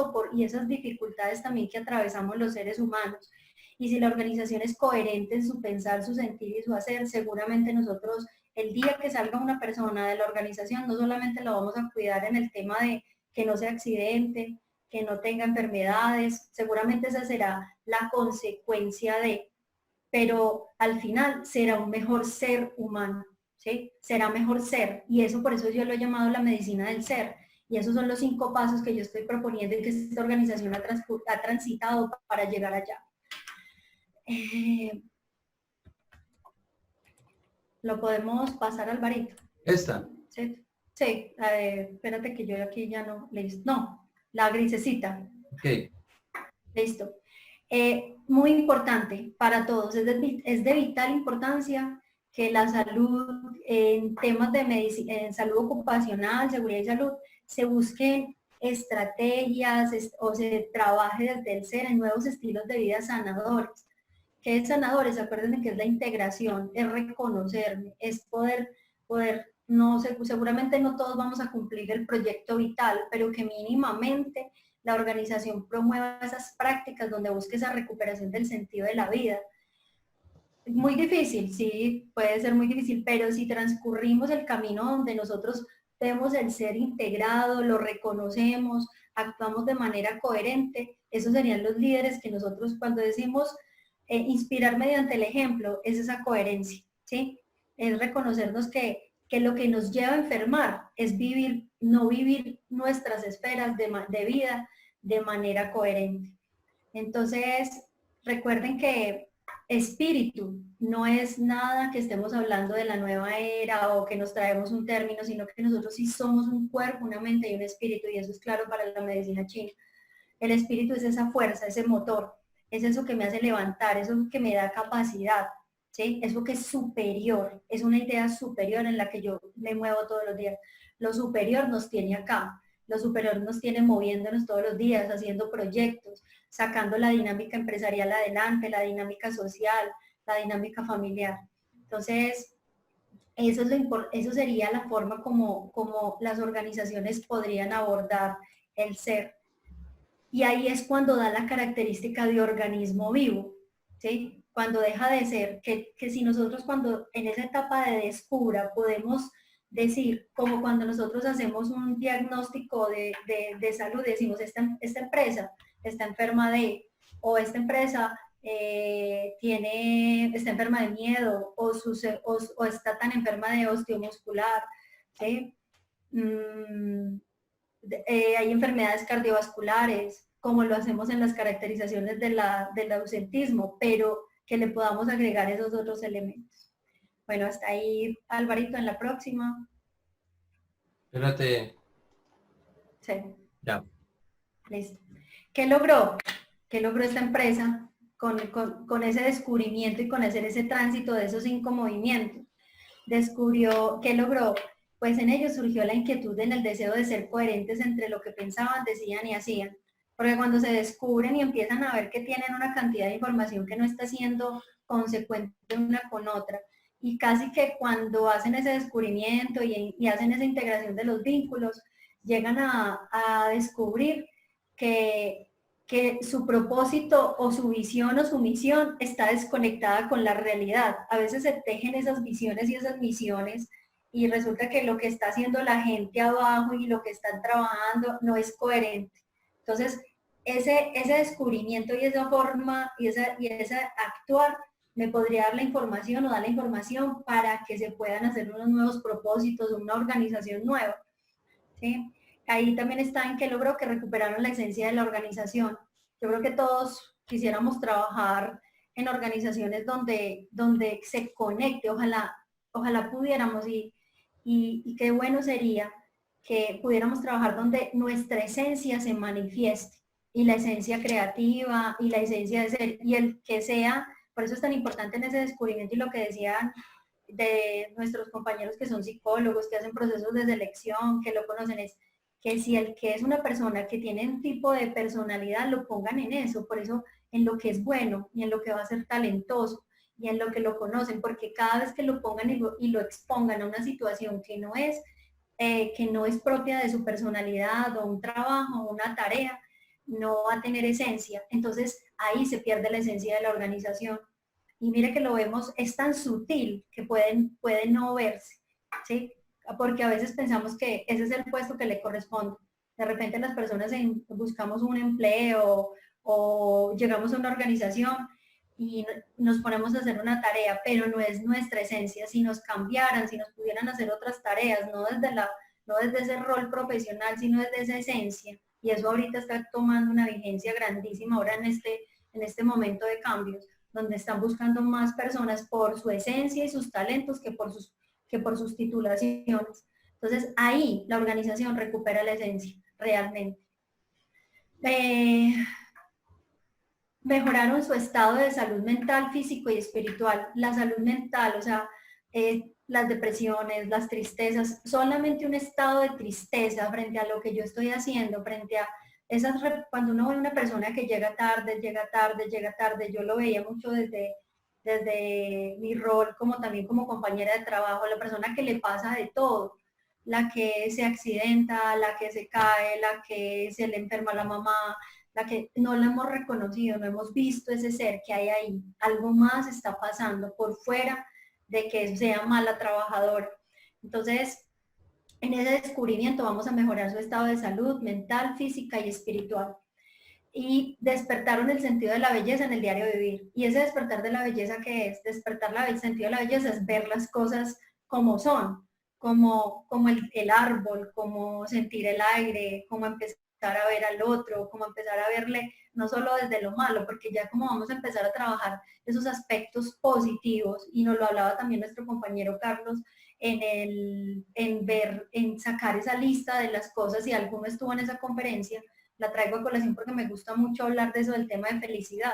dificultades también que atravesamos los seres humanos. Y si la organización es coherente en su pensar, su sentir y su hacer, seguramente nosotros, el día que salga una persona de la organización, no solamente lo vamos a cuidar en el tema de que no sea accidente, que no tenga enfermedades, seguramente esa será la consecuencia de, pero al final será un mejor ser humano, ¿sí? Será mejor ser, y eso por eso yo lo he llamado la medicina del ser, y esos son los 5 pasos que yo estoy proponiendo y que esta organización ha transitado para llegar allá. Lo podemos pasar al Alvarito. Esta. Sí, sí, espérate que yo aquí ya no, listo, no, la grisecita. Ok. Listo. Muy importante para todos, es de vital importancia que la salud, en temas de medicina, en salud ocupacional, seguridad y salud, se busquen estrategias o se trabaje desde el ser en nuevos estilos de vida sanadores. ¿Qué es sanadores? Acuérdense que es la integración, es reconocerme, es poder, no sé, seguramente no todos vamos a cumplir el proyecto vital, pero que mínimamente la organización promueva esas prácticas donde busque esa recuperación del sentido de la vida. Muy difícil, sí, puede ser muy difícil, pero si transcurrimos el camino donde nosotros vemos el ser integrado, lo reconocemos, actuamos de manera coherente, esos serían los líderes que nosotros cuando decimos inspirar mediante el ejemplo, es esa coherencia, ¿sí? Es reconocernos que lo que nos lleva a enfermar es no vivir nuestras esferas de vida de manera coherente. Entonces, recuerden que espíritu no es nada que estemos hablando de la nueva era o que nos traemos un término, sino que nosotros sí somos un cuerpo, una mente y un espíritu, y eso es claro para la medicina china. El espíritu es esa fuerza, ese motor, es eso que me hace levantar, eso que me da capacidad, ¿sí? Eso que es superior, es una idea superior en la que yo me muevo todos los días. Lo superior nos tiene acá, lo superior nos tiene moviéndonos todos los días, haciendo proyectos, sacando la dinámica empresarial adelante, la dinámica social, la dinámica familiar. Entonces, eso sería la forma como las organizaciones podrían abordar el ser. Y ahí es cuando da la característica de organismo vivo, ¿sí? Cuando deja de ser, que si nosotros cuando en esa etapa de descubra podemos decir, como cuando nosotros hacemos un diagnóstico de salud, decimos, esta empresa está enferma de, o esta empresa está enferma de miedo, o está tan enferma de osteomuscular, ¿sí? Hay enfermedades cardiovasculares, como lo hacemos en las caracterizaciones del ausentismo, pero que le podamos agregar esos otros elementos. Bueno, hasta ahí, Alvarito, en la próxima. Espérate. Sí. Ya. Listo. ¿Qué logró? ¿Qué logró esta empresa con ese descubrimiento y con hacer ese tránsito de esos 5 movimientos? ¿Qué logró? Pues en ellos surgió la inquietud en el deseo de ser coherentes entre lo que pensaban, decían y hacían. Porque cuando se descubren y empiezan a ver que tienen una cantidad de información que no está siendo consecuente una con otra, y casi que cuando hacen ese descubrimiento y hacen esa integración de los vínculos, llegan a descubrir que su propósito o su visión o su misión está desconectada con la realidad. A veces se tejen esas visiones y esas misiones y resulta que lo que está haciendo la gente abajo y lo que están trabajando no es coherente. Entonces, ese descubrimiento y esa forma y ese actuar me podría dar la información o dar la información para que se puedan hacer unos nuevos propósitos, una organización nueva, ¿sí? Ahí también está en que logró que recuperaron la esencia de la organización. Yo creo que todos quisiéramos trabajar en organizaciones donde se conecte, ojalá pudiéramos y qué bueno sería que pudiéramos trabajar donde nuestra esencia se manifieste y la esencia creativa y la esencia de ser y el que sea, por eso es tan importante en ese descubrimiento y lo que decían de nuestros compañeros que son psicólogos, que hacen procesos de selección, que lo conocen, es que si el que es una persona que tiene un tipo de personalidad, lo pongan en eso, por eso en lo que es bueno y en lo que va a ser talentoso y en lo que lo conocen, porque cada vez que lo pongan y lo expongan a una situación que no es propia de su personalidad o un trabajo o una tarea, no va a tener esencia. Entonces ahí se pierde la esencia de la organización. Y mire que lo vemos, es tan sutil que puede no verse, ¿sí? Porque a veces pensamos que ese es el puesto que le corresponde. De repente las personas buscamos un empleo o llegamos a una organización y nos ponemos a hacer una tarea, pero no es nuestra esencia. Si nos cambiaran, si nos pudieran hacer otras tareas, no desde ese rol profesional, sino desde esa esencia. Y eso ahorita está tomando una vigencia grandísima ahora en este momento de cambios, donde están buscando más personas por su esencia y sus talentos que por sus titulaciones. Entonces ahí la organización recupera la esencia, realmente. Mejoraron su estado de salud mental, físico y espiritual. La salud mental, o sea, las depresiones, las tristezas, solamente un estado de tristeza frente a lo que yo estoy haciendo, frente a cuando uno ve a una persona que llega tarde, yo lo veía mucho desde mi rol como también como compañera de trabajo, la persona que le pasa de todo, la que se accidenta, la que se cae, la que se le enferma la mamá, la que no la hemos reconocido, no hemos visto ese ser que hay ahí. Algo más está pasando por fuera de que sea mala trabajadora. Entonces, en ese descubrimiento vamos a mejorar su estado de salud mental, física y espiritual. Y despertaron el sentido de la belleza en el diario vivir. Y ese despertar de la belleza, ¿qué es? Despertar el sentido de la belleza es ver las cosas como son, como el árbol, como sentir el aire, como empezar a ver al otro, como empezar a verle no solo desde lo malo, porque ya como vamos a empezar a trabajar esos aspectos positivos, y nos lo hablaba también nuestro compañero Carlos, en sacar esa lista de las cosas, y alguno estuvo en esa conferencia, la traigo a colación porque me gusta mucho hablar de eso, del tema de felicidad,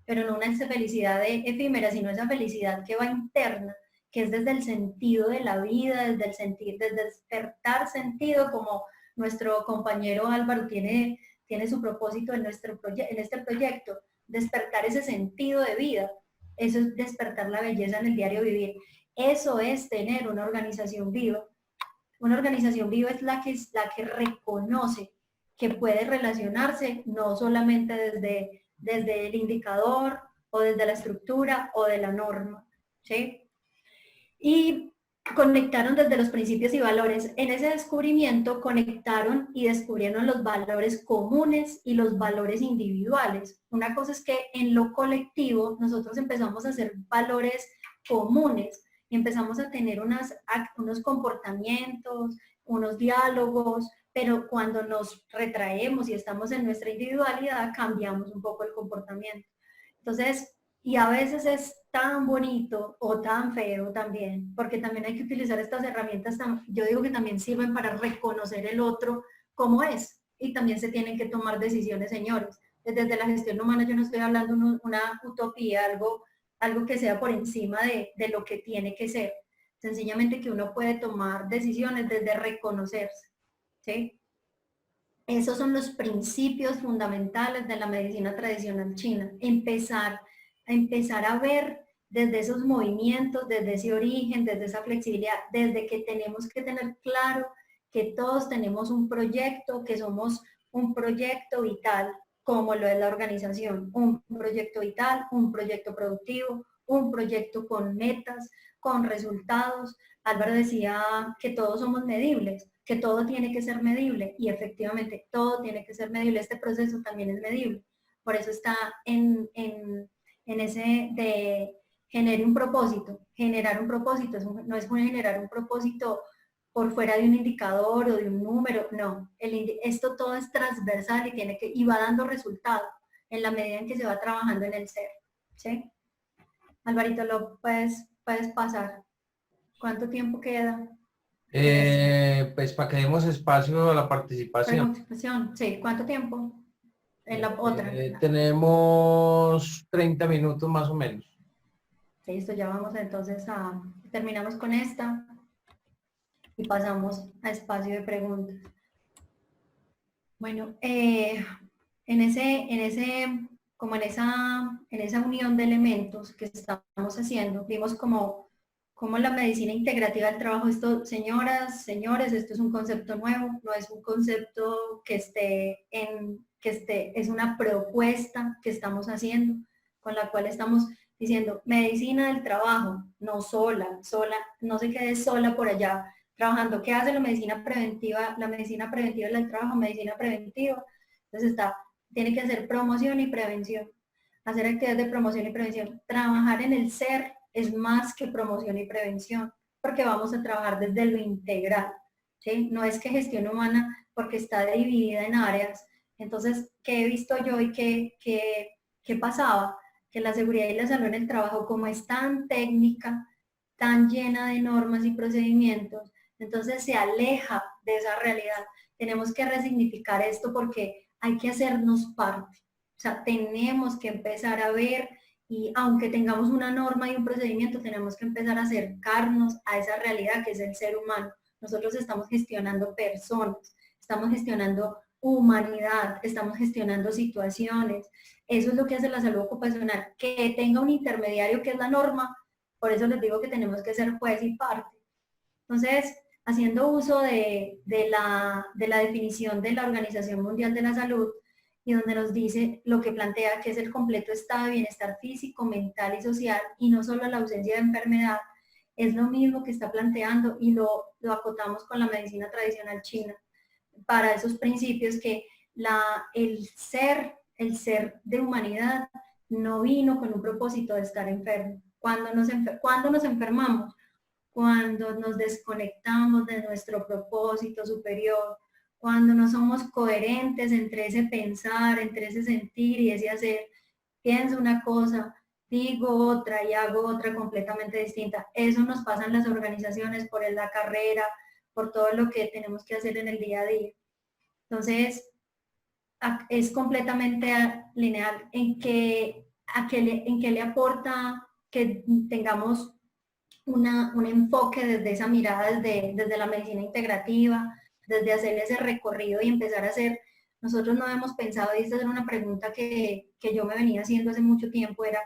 pero no una felicidad efímera, sino esa felicidad que va interna, que es desde el sentido de la vida, desde despertar sentido, como nuestro compañero Álvaro tiene su propósito en este proyecto, despertar ese sentido de vida. Eso es despertar la belleza en el diario vivir. Eso es tener una organización viva. Una organización viva es la que reconoce que puede relacionarse no solamente desde el indicador o desde la estructura o de la norma, ¿sí? Y conectaron desde los principios y valores. En ese descubrimiento conectaron y descubrieron los valores comunes y los valores individuales. Una cosa es que en lo colectivo nosotros empezamos a hacer valores comunes y empezamos a tener unos comportamientos, unos diálogos, pero cuando nos retraemos y estamos en nuestra individualidad, cambiamos un poco el comportamiento. Entonces, y a veces es tan bonito o tan feo también, porque también hay que utilizar estas herramientas, yo digo que también sirven para reconocer el otro como es, y también se tienen que tomar decisiones, señores. Desde la gestión humana yo no estoy hablando una utopía, algo que sea por encima de lo que tiene que ser. Sencillamente que uno puede tomar decisiones desde reconocerse, ¿sí? Esos son los principios fundamentales de la medicina tradicional china. Empezar a ver desde esos movimientos, desde ese origen, desde esa flexibilidad, desde que tenemos que tener claro que todos tenemos un proyecto, que somos un proyecto vital, como lo es la organización, un proyecto vital, un proyecto productivo, un proyecto con metas, con resultados. Álvaro decía que todos somos medibles, que todo tiene que ser medible, y efectivamente todo tiene que ser medible. Este proceso también es medible. Por eso está en ese de generar un propósito. Generar un propósito no es generar un propósito por fuera de un indicador o de un número, no. Esto todo es transversal y va dando resultado en la medida en que se va trabajando en el ser. ¿Sí? Alvarito, lo puedes pasar. ¿Cuánto tiempo queda? Pues para que demos espacio a la participación. Participación, sí. ¿Cuánto tiempo? En la otra. Tenemos 30 minutos más o menos. Listo, ya vamos entonces terminamos con esta y pasamos a espacio de preguntas. Bueno, en ese en esa unión de elementos que estamos haciendo, vimos como la medicina integrativa del trabajo, esto, señoras, señores, esto es un concepto nuevo, no es un concepto es una propuesta que estamos haciendo, con la cual estamos diciendo medicina del trabajo, no sola, no se quede sola por allá trabajando. ¿Qué hace la medicina preventiva? La medicina preventiva del trabajo, medicina preventiva. Entonces tiene que hacer promoción y prevención, hacer actividades de promoción y prevención, trabajar en el ser es más que promoción y prevención, porque vamos a trabajar desde lo integral, ¿sí? No es que gestión humana, porque está dividida en áreas. Entonces, ¿qué he visto yo y qué pasaba? Que la seguridad y la salud en el trabajo, como es tan técnica, tan llena de normas y procedimientos, entonces se aleja de esa realidad. Tenemos que resignificar esto porque hay que hacernos parte. O sea, tenemos que empezar a ver y aunque tengamos una norma y un procedimiento, tenemos que empezar a acercarnos a esa realidad que es el ser humano. Nosotros estamos gestionando personas, estamos gestionando humanidad, estamos gestionando situaciones. Eso es lo que hace la salud ocupacional, que tenga un intermediario que es la norma. Por eso les digo que tenemos que ser juez y parte. Entonces, haciendo uso de la definición de la Organización Mundial de la Salud, y donde nos dice lo que plantea que es el completo estado de bienestar físico, mental y social, y no solo la ausencia de enfermedad, es lo mismo que está planteando y lo acotamos con la medicina tradicional china, para esos principios que el ser de humanidad no vino con un propósito de estar enfermo. Cuando nos enfermamos, cuando nos desconectamos de nuestro propósito superior, cuando no somos coherentes entre ese pensar, entre ese sentir y ese hacer, pienso una cosa, digo otra y hago otra completamente distinta. Eso nos pasa en las organizaciones por la carrera, por todo lo que tenemos que hacer en el día a día. Entonces, es completamente lineal en que le aporta que tengamos un enfoque desde esa mirada, desde la medicina integrativa, desde hacer ese recorrido y empezar a hacer. Nosotros no hemos pensado, y esta era una pregunta que yo me venía haciendo hace mucho tiempo, era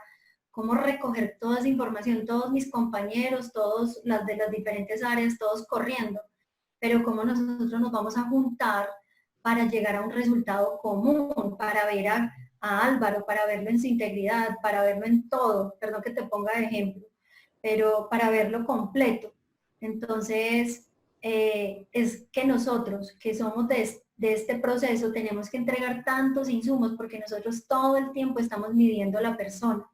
cómo recoger toda esa información, todos mis compañeros, todos las de las diferentes áreas, todos corriendo, pero cómo nosotros nos vamos a juntar para llegar a un resultado común, para ver a Álvaro, para verlo en su integridad, para verlo en todo, perdón que te ponga de ejemplo, pero para verlo completo. Entonces, es que nosotros, que somos de este proceso, tenemos que entregar tantos insumos porque nosotros todo el tiempo estamos midiendo a la persona,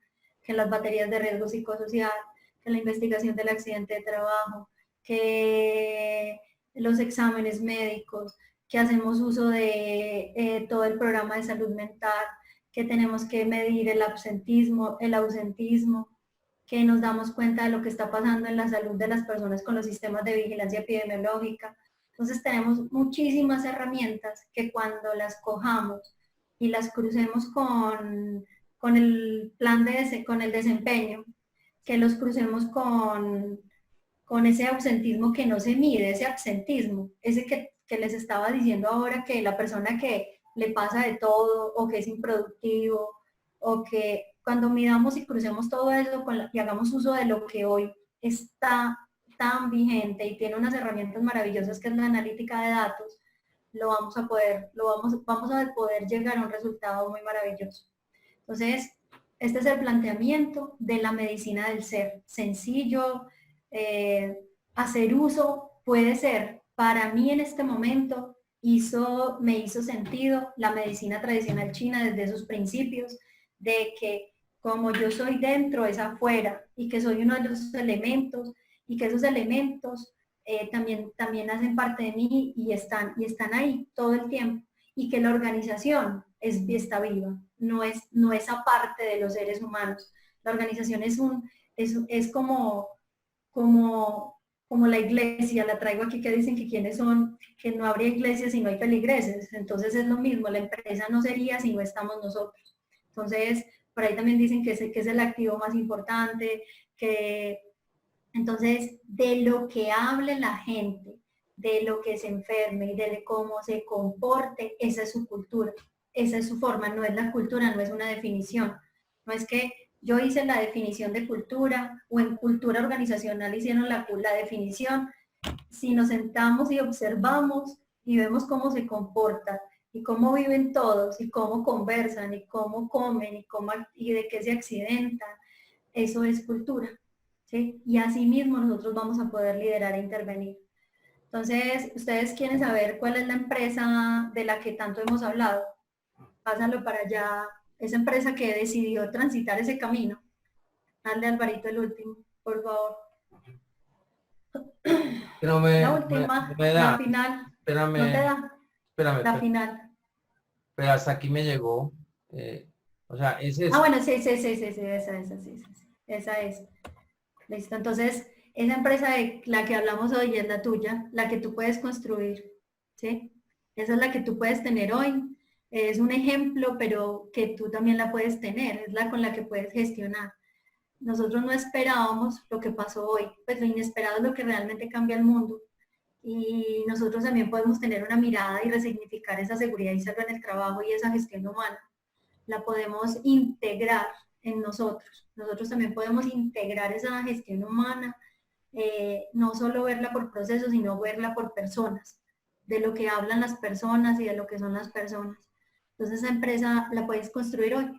que las baterías de riesgo psicosocial, que la investigación del accidente de trabajo, que los exámenes médicos, que hacemos uso de todo el programa de salud mental, que tenemos que medir el ausentismo, que nos damos cuenta de lo que está pasando en la salud de las personas con los sistemas de vigilancia epidemiológica. Entonces tenemos muchísimas herramientas que cuando las cojamos y las crucemos con el plan con el desempeño, que los crucemos con ese ausentismo que no se mide, ese absentismo, ese que les estaba diciendo ahora, que la persona que le pasa de todo o que es improductivo o que cuando miramos y crucemos todo eso y hagamos uso de lo que hoy está tan vigente y tiene unas herramientas maravillosas que es la analítica de datos, vamos a poder llegar a un resultado muy maravilloso. Entonces, este es el planteamiento de la medicina del ser. Sencillo, hacer uso puede ser, para mí en este momento, me hizo sentido la medicina tradicional china desde sus principios, de que como yo soy dentro, es afuera, y que soy uno de los elementos, y que esos elementos también hacen parte de mí y están ahí todo el tiempo, y que la organización está viva, no es aparte de los seres humanos. La organización es como la iglesia, la traigo aquí que dicen que quiénes son, que no habría iglesia si no hay feligreses, entonces es lo mismo, la empresa no sería si no estamos nosotros. Entonces, por ahí también dicen que es el activo más importante, entonces, de lo que hable la gente, de lo que se enferme y de cómo se comporte, esa es su cultura. esa es su forma, no es la cultura, no es una definición. No es que yo hice la definición de cultura o en cultura organizacional hicieron la definición. Si nos sentamos y observamos y vemos cómo se comporta y cómo viven todos y cómo conversan y cómo comen y de qué se accidentan, eso es cultura. ¿Sí? Y así mismo nosotros vamos a poder liderar e intervenir. Entonces, ustedes quieren saber cuál es la empresa de la que tanto hemos hablado. Pásalo para allá. Esa empresa que decidió transitar ese camino. Hazle Alvarito el último, por favor. No La no última, me la da. final. Espérame, ¿No te da? espérame, La final. pero hasta aquí me llegó. O sea, es Ah, eso. bueno, sí, esa es. Listo, entonces, esa empresa de la que hablamos hoy es la tuya, la que tú puedes construir, ¿sí? Esa es la que tú puedes tener hoy. Es un ejemplo, pero que tú también la puedes tener, es la con la que puedes gestionar. Nosotros no esperábamos lo que pasó hoy, pues lo inesperado es lo que realmente cambia el mundo. Y nosotros también podemos tener una mirada y resignificar esa seguridad y salud en el trabajo y esa gestión humana. La podemos integrar en nosotros. Nosotros también podemos integrar esa gestión humana, no solo verla por procesos, sino verla por personas, de lo que hablan las personas y de lo que son las personas. Entonces esa empresa la puedes construir hoy,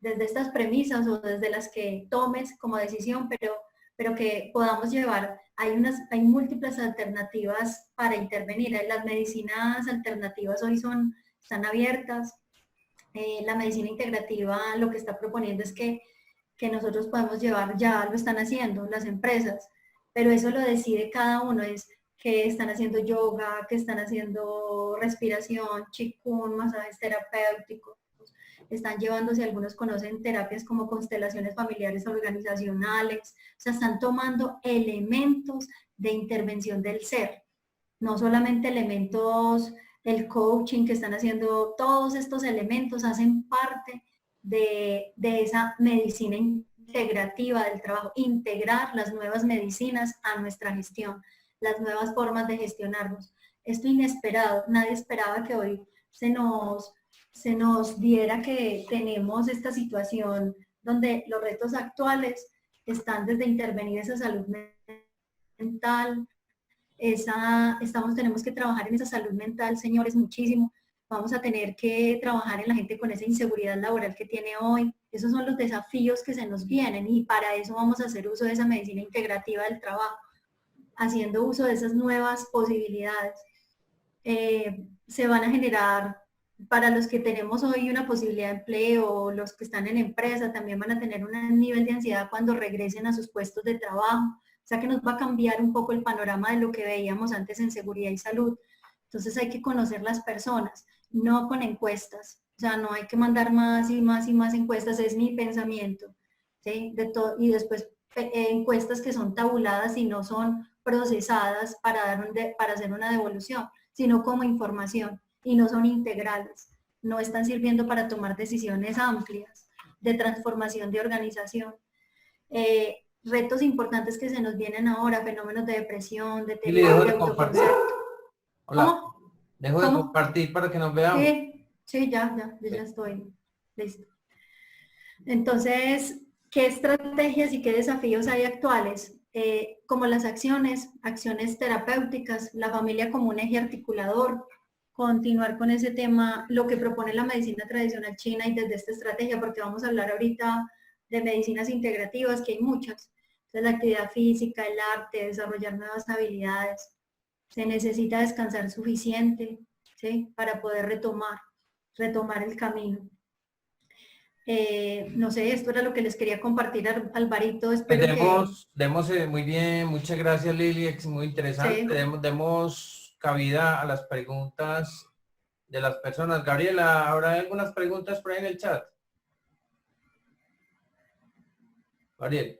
desde estas premisas o desde las que tomes como decisión, pero que podamos llevar, hay múltiples alternativas para intervenir. Las medicinas alternativas hoy están abiertas. La medicina integrativa lo que está proponiendo es que nosotros podemos llevar, ya lo están haciendo las empresas, pero eso lo decide cada uno, es que están haciendo yoga, que están haciendo respiración, qigong, masajes terapéuticos, están llevando, si algunos conocen, terapias como constelaciones familiares organizacionales, o sea, están tomando elementos de intervención del ser, no solamente elementos, el coaching que están haciendo, todos estos elementos hacen parte de esa medicina integrativa del trabajo, integrar las nuevas medicinas a nuestra gestión, las nuevas formas de gestionarnos. Esto inesperado, nadie esperaba que hoy se nos diera que tenemos esta situación donde los retos actuales están desde intervenir esa salud mental, tenemos que trabajar en esa salud mental, señores, muchísimo. Vamos a tener que trabajar en la gente con esa inseguridad laboral que tiene hoy. Esos son los desafíos que se nos vienen y para eso vamos a hacer uso de esa medicina integrativa del trabajo, haciendo uso de esas nuevas posibilidades. Se van a generar, para los que tenemos hoy una posibilidad de empleo, los que están en empresa, también van a tener un nivel de ansiedad cuando regresen a sus puestos de trabajo. O sea que nos va a cambiar un poco el panorama de lo que veíamos antes en seguridad y salud. Entonces hay que conocer las personas, no con encuestas. O sea, no hay que mandar más y más y más encuestas, es mi pensamiento. ¿Sí? Y después encuestas que son tabuladas y no son procesadas para hacer una devolución, sino como información y no son integrales. No están sirviendo para tomar decisiones amplias de transformación de organización. Retos importantes que se nos vienen ahora, fenómenos de depresión, de Y le dejo de de compartir. autoconcepto. Hola. ¿Cómo? Dejo de ¿Cómo? compartir para que nos veamos. Sí, yo ya estoy listo. Entonces, ¿qué estrategias y qué desafíos hay actuales? Como las acciones terapéuticas, la familia como un eje articulador, continuar con ese tema, lo que propone la medicina tradicional china y desde esta estrategia, porque vamos a hablar ahorita de medicinas integrativas, que hay muchas. Entonces, la actividad física, el arte, desarrollar nuevas habilidades. Se necesita descansar suficiente, ¿sí? Para poder retomar el camino. No sé, esto era lo que les quería compartir, Alvarito. Pues Espero que demos muy bien, muchas gracias Lili, es muy interesante. sí. Demos cabida a las preguntas de las personas. Gabriela, ¿habrá algunas preguntas por ahí en el chat? Gabriel.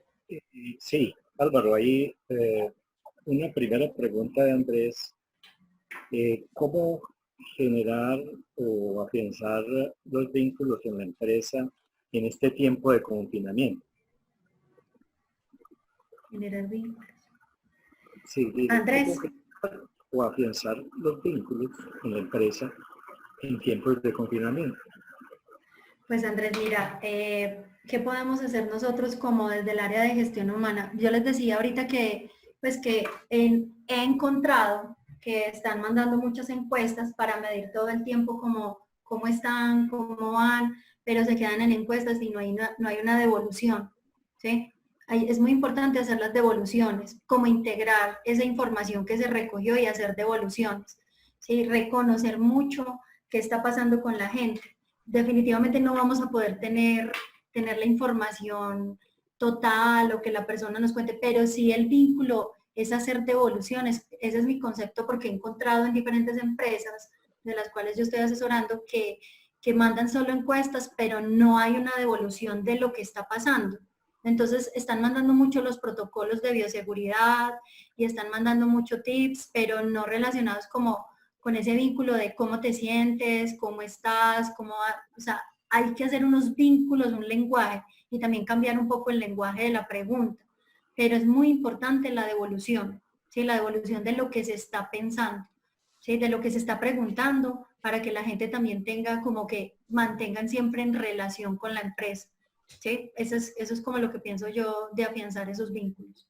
Sí, Álvaro, ahí una primera pregunta de Andrés. ¿Cómo generar o afianzar los vínculos en la empresa en este tiempo de confinamiento? Generar vínculos. Sí, Andrés. o afianzar los vínculos en la empresa en tiempos de confinamiento. Pues Andrés, mira, ¿qué podemos hacer nosotros como desde el área de gestión humana? Yo les decía ahorita que, pues que he encontrado que están mandando muchas encuestas para medir todo el tiempo cómo están, cómo van, pero se quedan en encuestas y no hay una devolución, ¿sí? Es muy importante hacer las devoluciones, como integrar esa información que se recogió y hacer devoluciones, ¿sí? Reconocer mucho qué está pasando con la gente. Definitivamente no vamos a poder tener la información total o que la persona nos cuente, pero sí el vínculo es hacer devoluciones. Ese es mi concepto porque he encontrado en diferentes empresas de las cuales yo estoy asesorando que mandan solo encuestas, pero no hay una devolución de lo que está pasando. Entonces están mandando mucho los protocolos de bioseguridad y están mandando mucho tips, pero no relacionados como con ese vínculo de cómo te sientes, cómo estás, o sea, hay que hacer unos vínculos, un lenguaje y también cambiar un poco el lenguaje de la pregunta. Pero es muy importante la devolución, ¿sí? La devolución de lo que se está pensando, ¿sí? De lo que se está preguntando para que la gente también tenga como que mantengan siempre en relación con la empresa. ¿Sí? Eso es como lo que pienso yo de afianzar esos vínculos.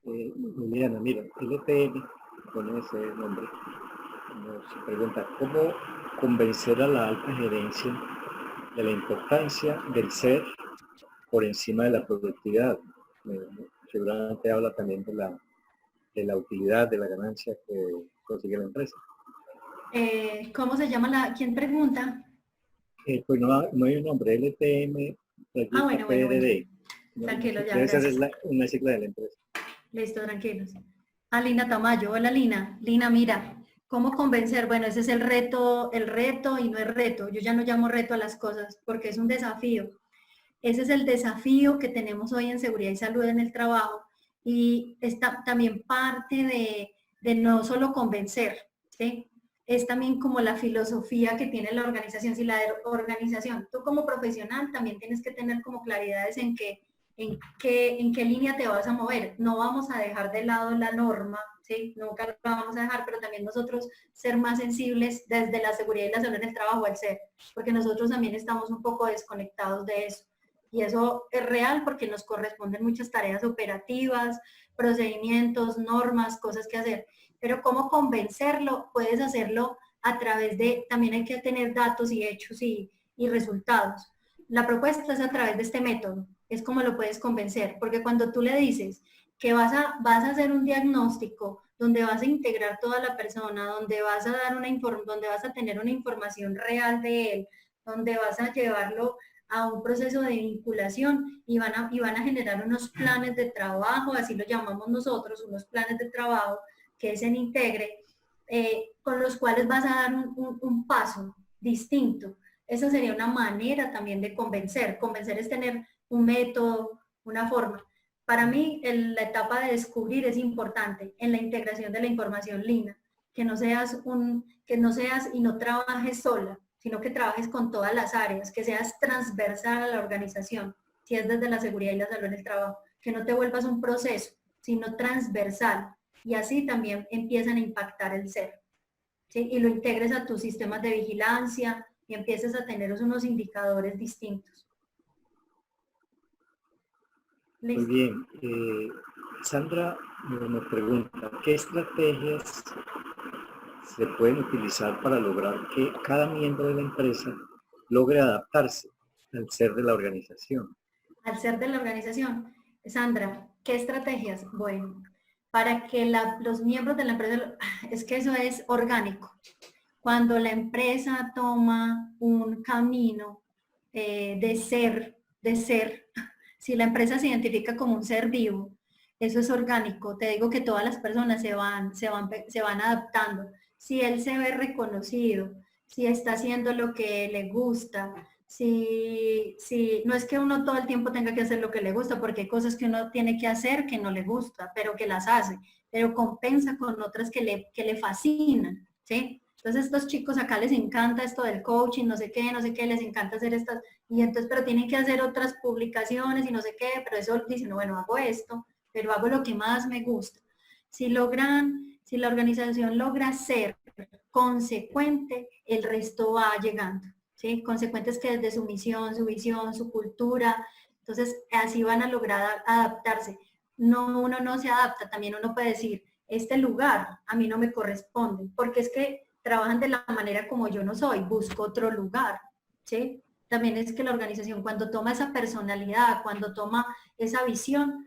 Liliana, mira, LTM, con ese nombre, nos pregunta, ¿cómo convencer a la alta gerencia de la importancia del ser por encima de la productividad? Seguramente habla también de la utilidad, de la ganancia que consigue la empresa. ¿Cómo se llama quién pregunta? Pues no hay un nombre, LTM, Bueno. PRD. Tranquilo, ya, Debe gracias. ser una sigla de la empresa. Listo, tranquilos. Lina Tamayo. Hola, Lina. Lina, mira, ¿cómo convencer? Bueno, ese es el reto y no es reto. Yo ya no llamo reto a las cosas porque es un desafío. Ese es el desafío que tenemos hoy en seguridad y salud en el trabajo y está también parte de no solo convencer, ¿sí? Es también como la filosofía que tiene la organización. Si la organización, tú como profesional también tienes que tener como claridades en qué línea te vas a mover. No vamos a dejar de lado la norma, ¿sí? Nunca la vamos a dejar, pero también nosotros ser más sensibles desde la seguridad y la salud en el trabajo al ser, porque nosotros también estamos un poco desconectados de eso. Y eso es real porque nos corresponden muchas tareas operativas, procedimientos, normas, cosas que hacer. Pero cómo convencerlo, puedes hacerlo a través de, también hay que tener datos y hechos y resultados. La propuesta es a través de este método, es como lo puedes convencer, porque cuando tú le dices que vas a hacer un diagnóstico donde vas a integrar toda la persona, donde vas a dar donde vas a tener una información real de él, donde vas a llevarlo a un proceso de vinculación y van a generar unos planes de trabajo, así lo llamamos nosotros, unos planes de trabajo que es en Integre, con los cuales vas a dar un paso distinto. Esa sería una manera también de convencer. Convencer es tener un método, una forma. Para mí, la etapa de descubrir es importante en la integración de la información Lina, que no seas y no trabajes sola, sino que trabajes con todas las áreas, que seas transversal a la organización, si es desde la seguridad y la salud en el trabajo, que no te vuelvas un proceso, sino transversal, y así también empiezan a impactar el ser, ¿sí? Y lo integres a tus sistemas de vigilancia y empieces a tener unos indicadores distintos. ¿Listo? Muy bien. Sandra nos pregunta, ¿qué estrategias se pueden utilizar para lograr que cada miembro de la empresa logre adaptarse al ser de la organización? Al ser de la organización. Sandra, ¿qué estrategias? Bueno, para que los miembros de la empresa, es que eso es orgánico. Cuando la empresa toma un camino de ser, si la empresa se identifica como un ser vivo, eso es orgánico. Te digo que todas las personas se van adaptando. Si él se ve reconocido, si está haciendo lo que le gusta, si no es que uno todo el tiempo tenga que hacer lo que le gusta, porque hay cosas que uno tiene que hacer que no le gusta, pero que las hace, pero compensa con otras que le fascinan, ¿sí? Entonces estos chicos acá les encanta esto del coaching, no sé qué, les encanta hacer estas, y entonces, pero tienen que hacer otras publicaciones y no sé qué, pero eso dicen, bueno, hago esto, pero hago lo que más me gusta. Si la organización logra ser consecuente, el resto va llegando. ¿sí? Consecuentes que desde su misión, su visión, su cultura, entonces así van a lograr adaptarse. No, uno no se adapta, también uno puede decir, este lugar a mí no me corresponde, porque es que trabajan de la manera como yo no soy, busco otro lugar, ¿sí? También es que la organización cuando toma esa personalidad, cuando toma esa visión,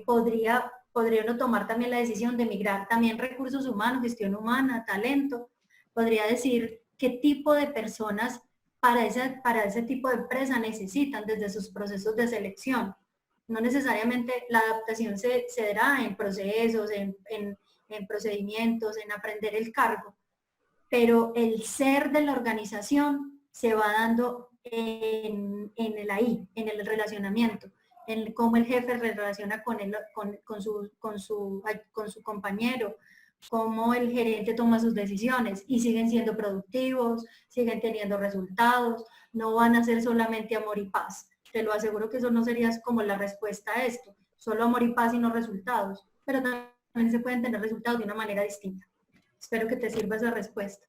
podría uno tomar también la decisión de migrar también recursos humanos, gestión humana, talento, podría decir qué tipo de personas para ese tipo de empresa necesitan desde sus procesos de selección. No necesariamente la adaptación se dará en procesos, en procedimientos, en aprender el cargo, pero el ser de la organización se va dando en el ahí, en el relacionamiento, en cómo el jefe se relaciona con su compañero, cómo el gerente toma sus decisiones y siguen siendo productivos, siguen teniendo resultados, no van a ser solamente amor y paz. Te lo aseguro que eso no sería como la respuesta a esto, solo amor y paz y no resultados, pero también se pueden tener resultados de una manera distinta. Espero que te sirva esa respuesta.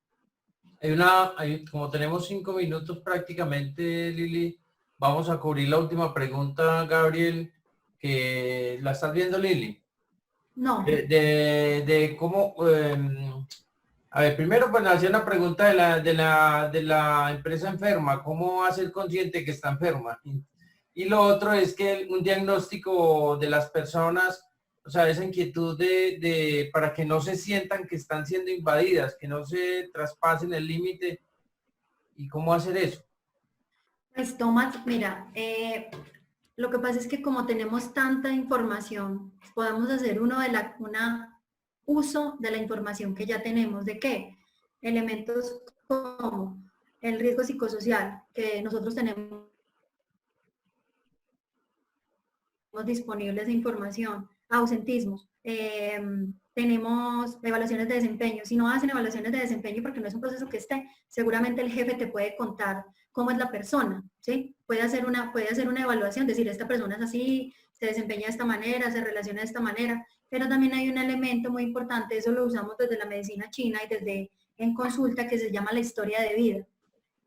Como tenemos 5 minutos prácticamente, Lili, vamos a cubrir la última pregunta, Gabriel, que la estás viendo, Lili. No. De cómo, a ver, primero pues hacía una pregunta de la empresa enferma, ¿cómo va a ser consciente que está enferma? Y lo otro es que un diagnóstico de las personas, o sea, esa inquietud para que no se sientan que están siendo invadidas, que no se traspasen el límite, ¿y cómo hacer eso? Pues Tomás, mira, lo que pasa es que como tenemos tanta información, podemos hacer uso de la información que ya tenemos. ¿De qué? Elementos como el riesgo psicosocial, que nosotros tenemos disponibles de información, ausentismos, tenemos evaluaciones de desempeño. Si no hacen evaluaciones de desempeño porque no es un proceso que esté, seguramente el jefe te puede contar cómo es la persona, ¿sí? Puede hacer una evaluación, decir, esta persona es así, se desempeña de esta manera, se relaciona de esta manera, pero también hay un elemento muy importante, eso lo usamos desde la medicina china y desde en consulta, que se llama la historia de vida.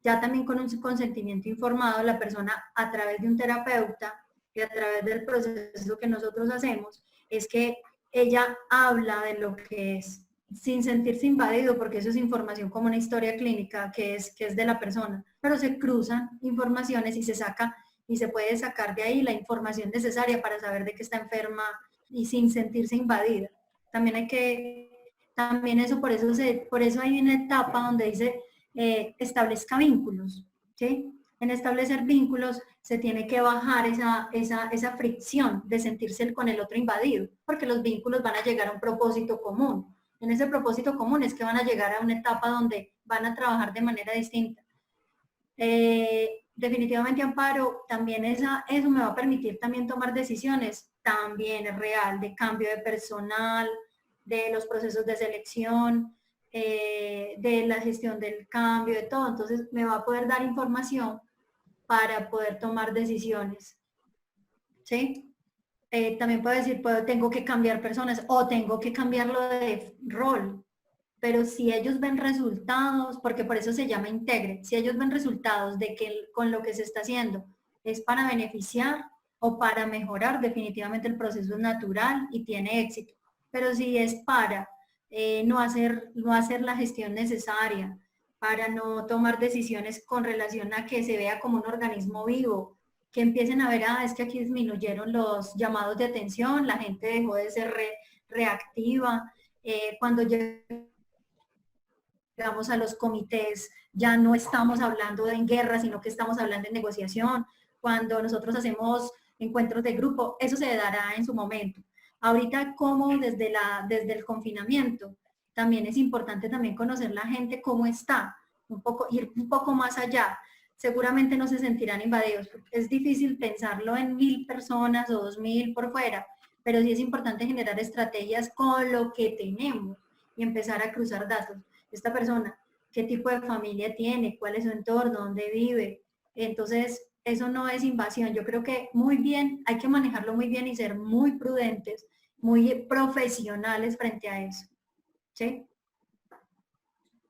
Ya también con un consentimiento informado, la persona a través de un terapeuta y a través del proceso que nosotros hacemos, es que ella habla de lo que es sin sentirse invadido, porque eso es información como una historia clínica que es de la persona, pero se cruzan informaciones y se puede sacar de ahí la información necesaria para saber de qué está enferma y sin sentirse invadida. También eso, por eso hay una etapa donde dice establezca vínculos, ¿sí? En establecer vínculos se tiene que bajar esa fricción de sentirse con el otro invadido, porque los vínculos van a llegar a un propósito común. En ese propósito común es que van a llegar a una etapa donde van a trabajar de manera distinta. Definitivamente, Amparo, también eso me va a permitir también tomar decisiones, también es real, de cambio de personal, de los procesos de selección, de la gestión del cambio, de todo. Entonces, me va a poder dar información para poder tomar decisiones, ¿sí? También puedo decir, tengo que cambiar personas o tengo que cambiarlo de rol, pero si ellos ven resultados, porque por eso se llama integre, si ellos ven resultados de que con lo que se está haciendo es para beneficiar o para mejorar, definitivamente el proceso es natural y tiene éxito. Pero si es para no hacer la gestión necesaria, para no tomar decisiones con relación a que se vea como un organismo vivo, que empiecen a ver, es que aquí disminuyeron los llamados de atención, la gente dejó de ser reactiva, cuando llegamos a los comités ya no estamos hablando de guerra, sino que estamos hablando de negociación, cuando nosotros hacemos encuentros de grupo, eso se dará en su momento. Ahorita, como desde el confinamiento, también es importante también conocer la gente cómo está, ir un poco más allá. Seguramente no se sentirán invadidos. Es difícil pensarlo en 1000 personas o 2000 por fuera, pero sí es importante generar estrategias con lo que tenemos y empezar a cruzar datos. Esta persona, qué tipo de familia tiene, cuál es su entorno, dónde vive. Entonces, eso no es invasión. Yo creo que muy bien, hay que manejarlo muy bien y ser muy prudentes, muy profesionales frente a eso. ¿Sí?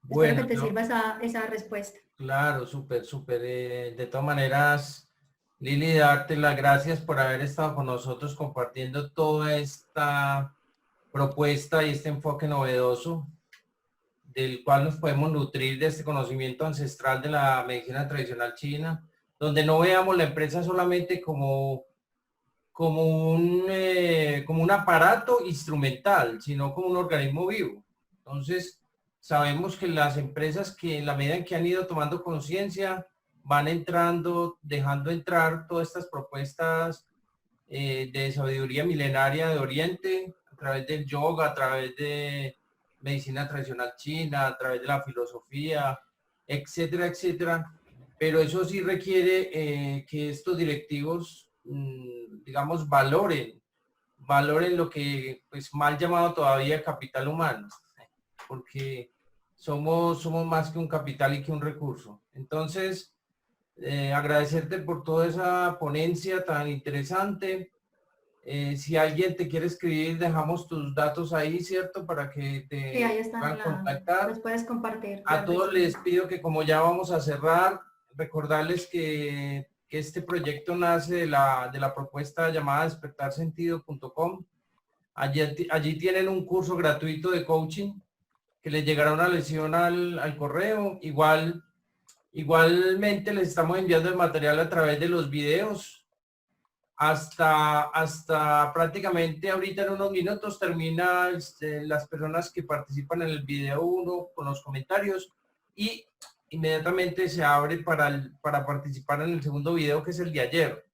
Bueno, espero que te sirva esa respuesta. Claro, súper, súper. De todas maneras, Lili, darte las gracias por haber estado con nosotros compartiendo toda esta propuesta y este enfoque novedoso del cual nos podemos nutrir de este conocimiento ancestral de la medicina tradicional china, donde no veamos la empresa solamente como un aparato instrumental, sino como un organismo vivo. Entonces, sabemos que las empresas que en la medida en que han ido tomando conciencia, van entrando, dejando entrar todas estas propuestas de sabiduría milenaria de Oriente, a través del yoga, a través de medicina tradicional china, a través de la filosofía, etcétera, etcétera. Pero eso sí requiere que estos directivos, digamos, valoren lo que, pues, mal llamado todavía capital humano, porque somos más que un capital y que un recurso. Entonces, agradecerte por toda esa ponencia tan interesante. Si alguien te quiere escribir, dejamos tus datos ahí, ¿cierto? Para que te Sí, ahí están, puedan contactar. los puedes compartir. A todos les pido que, como ya vamos a cerrar, recordarles que este proyecto nace de la propuesta llamada despertarsentido.com. Allí tienen un curso gratuito de coaching que les llegará una lección al correo. Igualmente les estamos enviando el material a través de los videos. Hasta prácticamente ahorita en unos minutos termina las personas que participan en el video 1 con los comentarios y inmediatamente se abre para participar en el segundo video, que es el de ayer.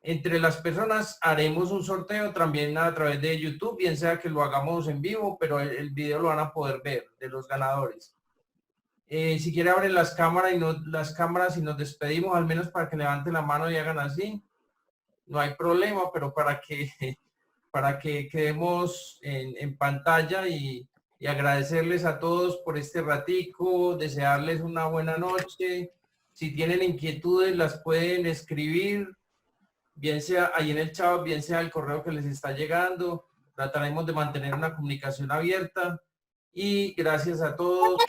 Entre las personas haremos un sorteo también a través de YouTube, bien sea que lo hagamos en vivo, pero el video lo van a poder ver de los ganadores. Si quiere abren las cámaras y nos despedimos, al menos para que levanten la mano y hagan así. No hay problema, pero para que quedemos en pantalla y agradecerles a todos por este ratico, desearles una buena noche. Si tienen inquietudes, las pueden escribir, bien sea ahí en el chat, bien sea el correo que les está llegando. Trataremos de mantener una comunicación abierta y gracias a todos.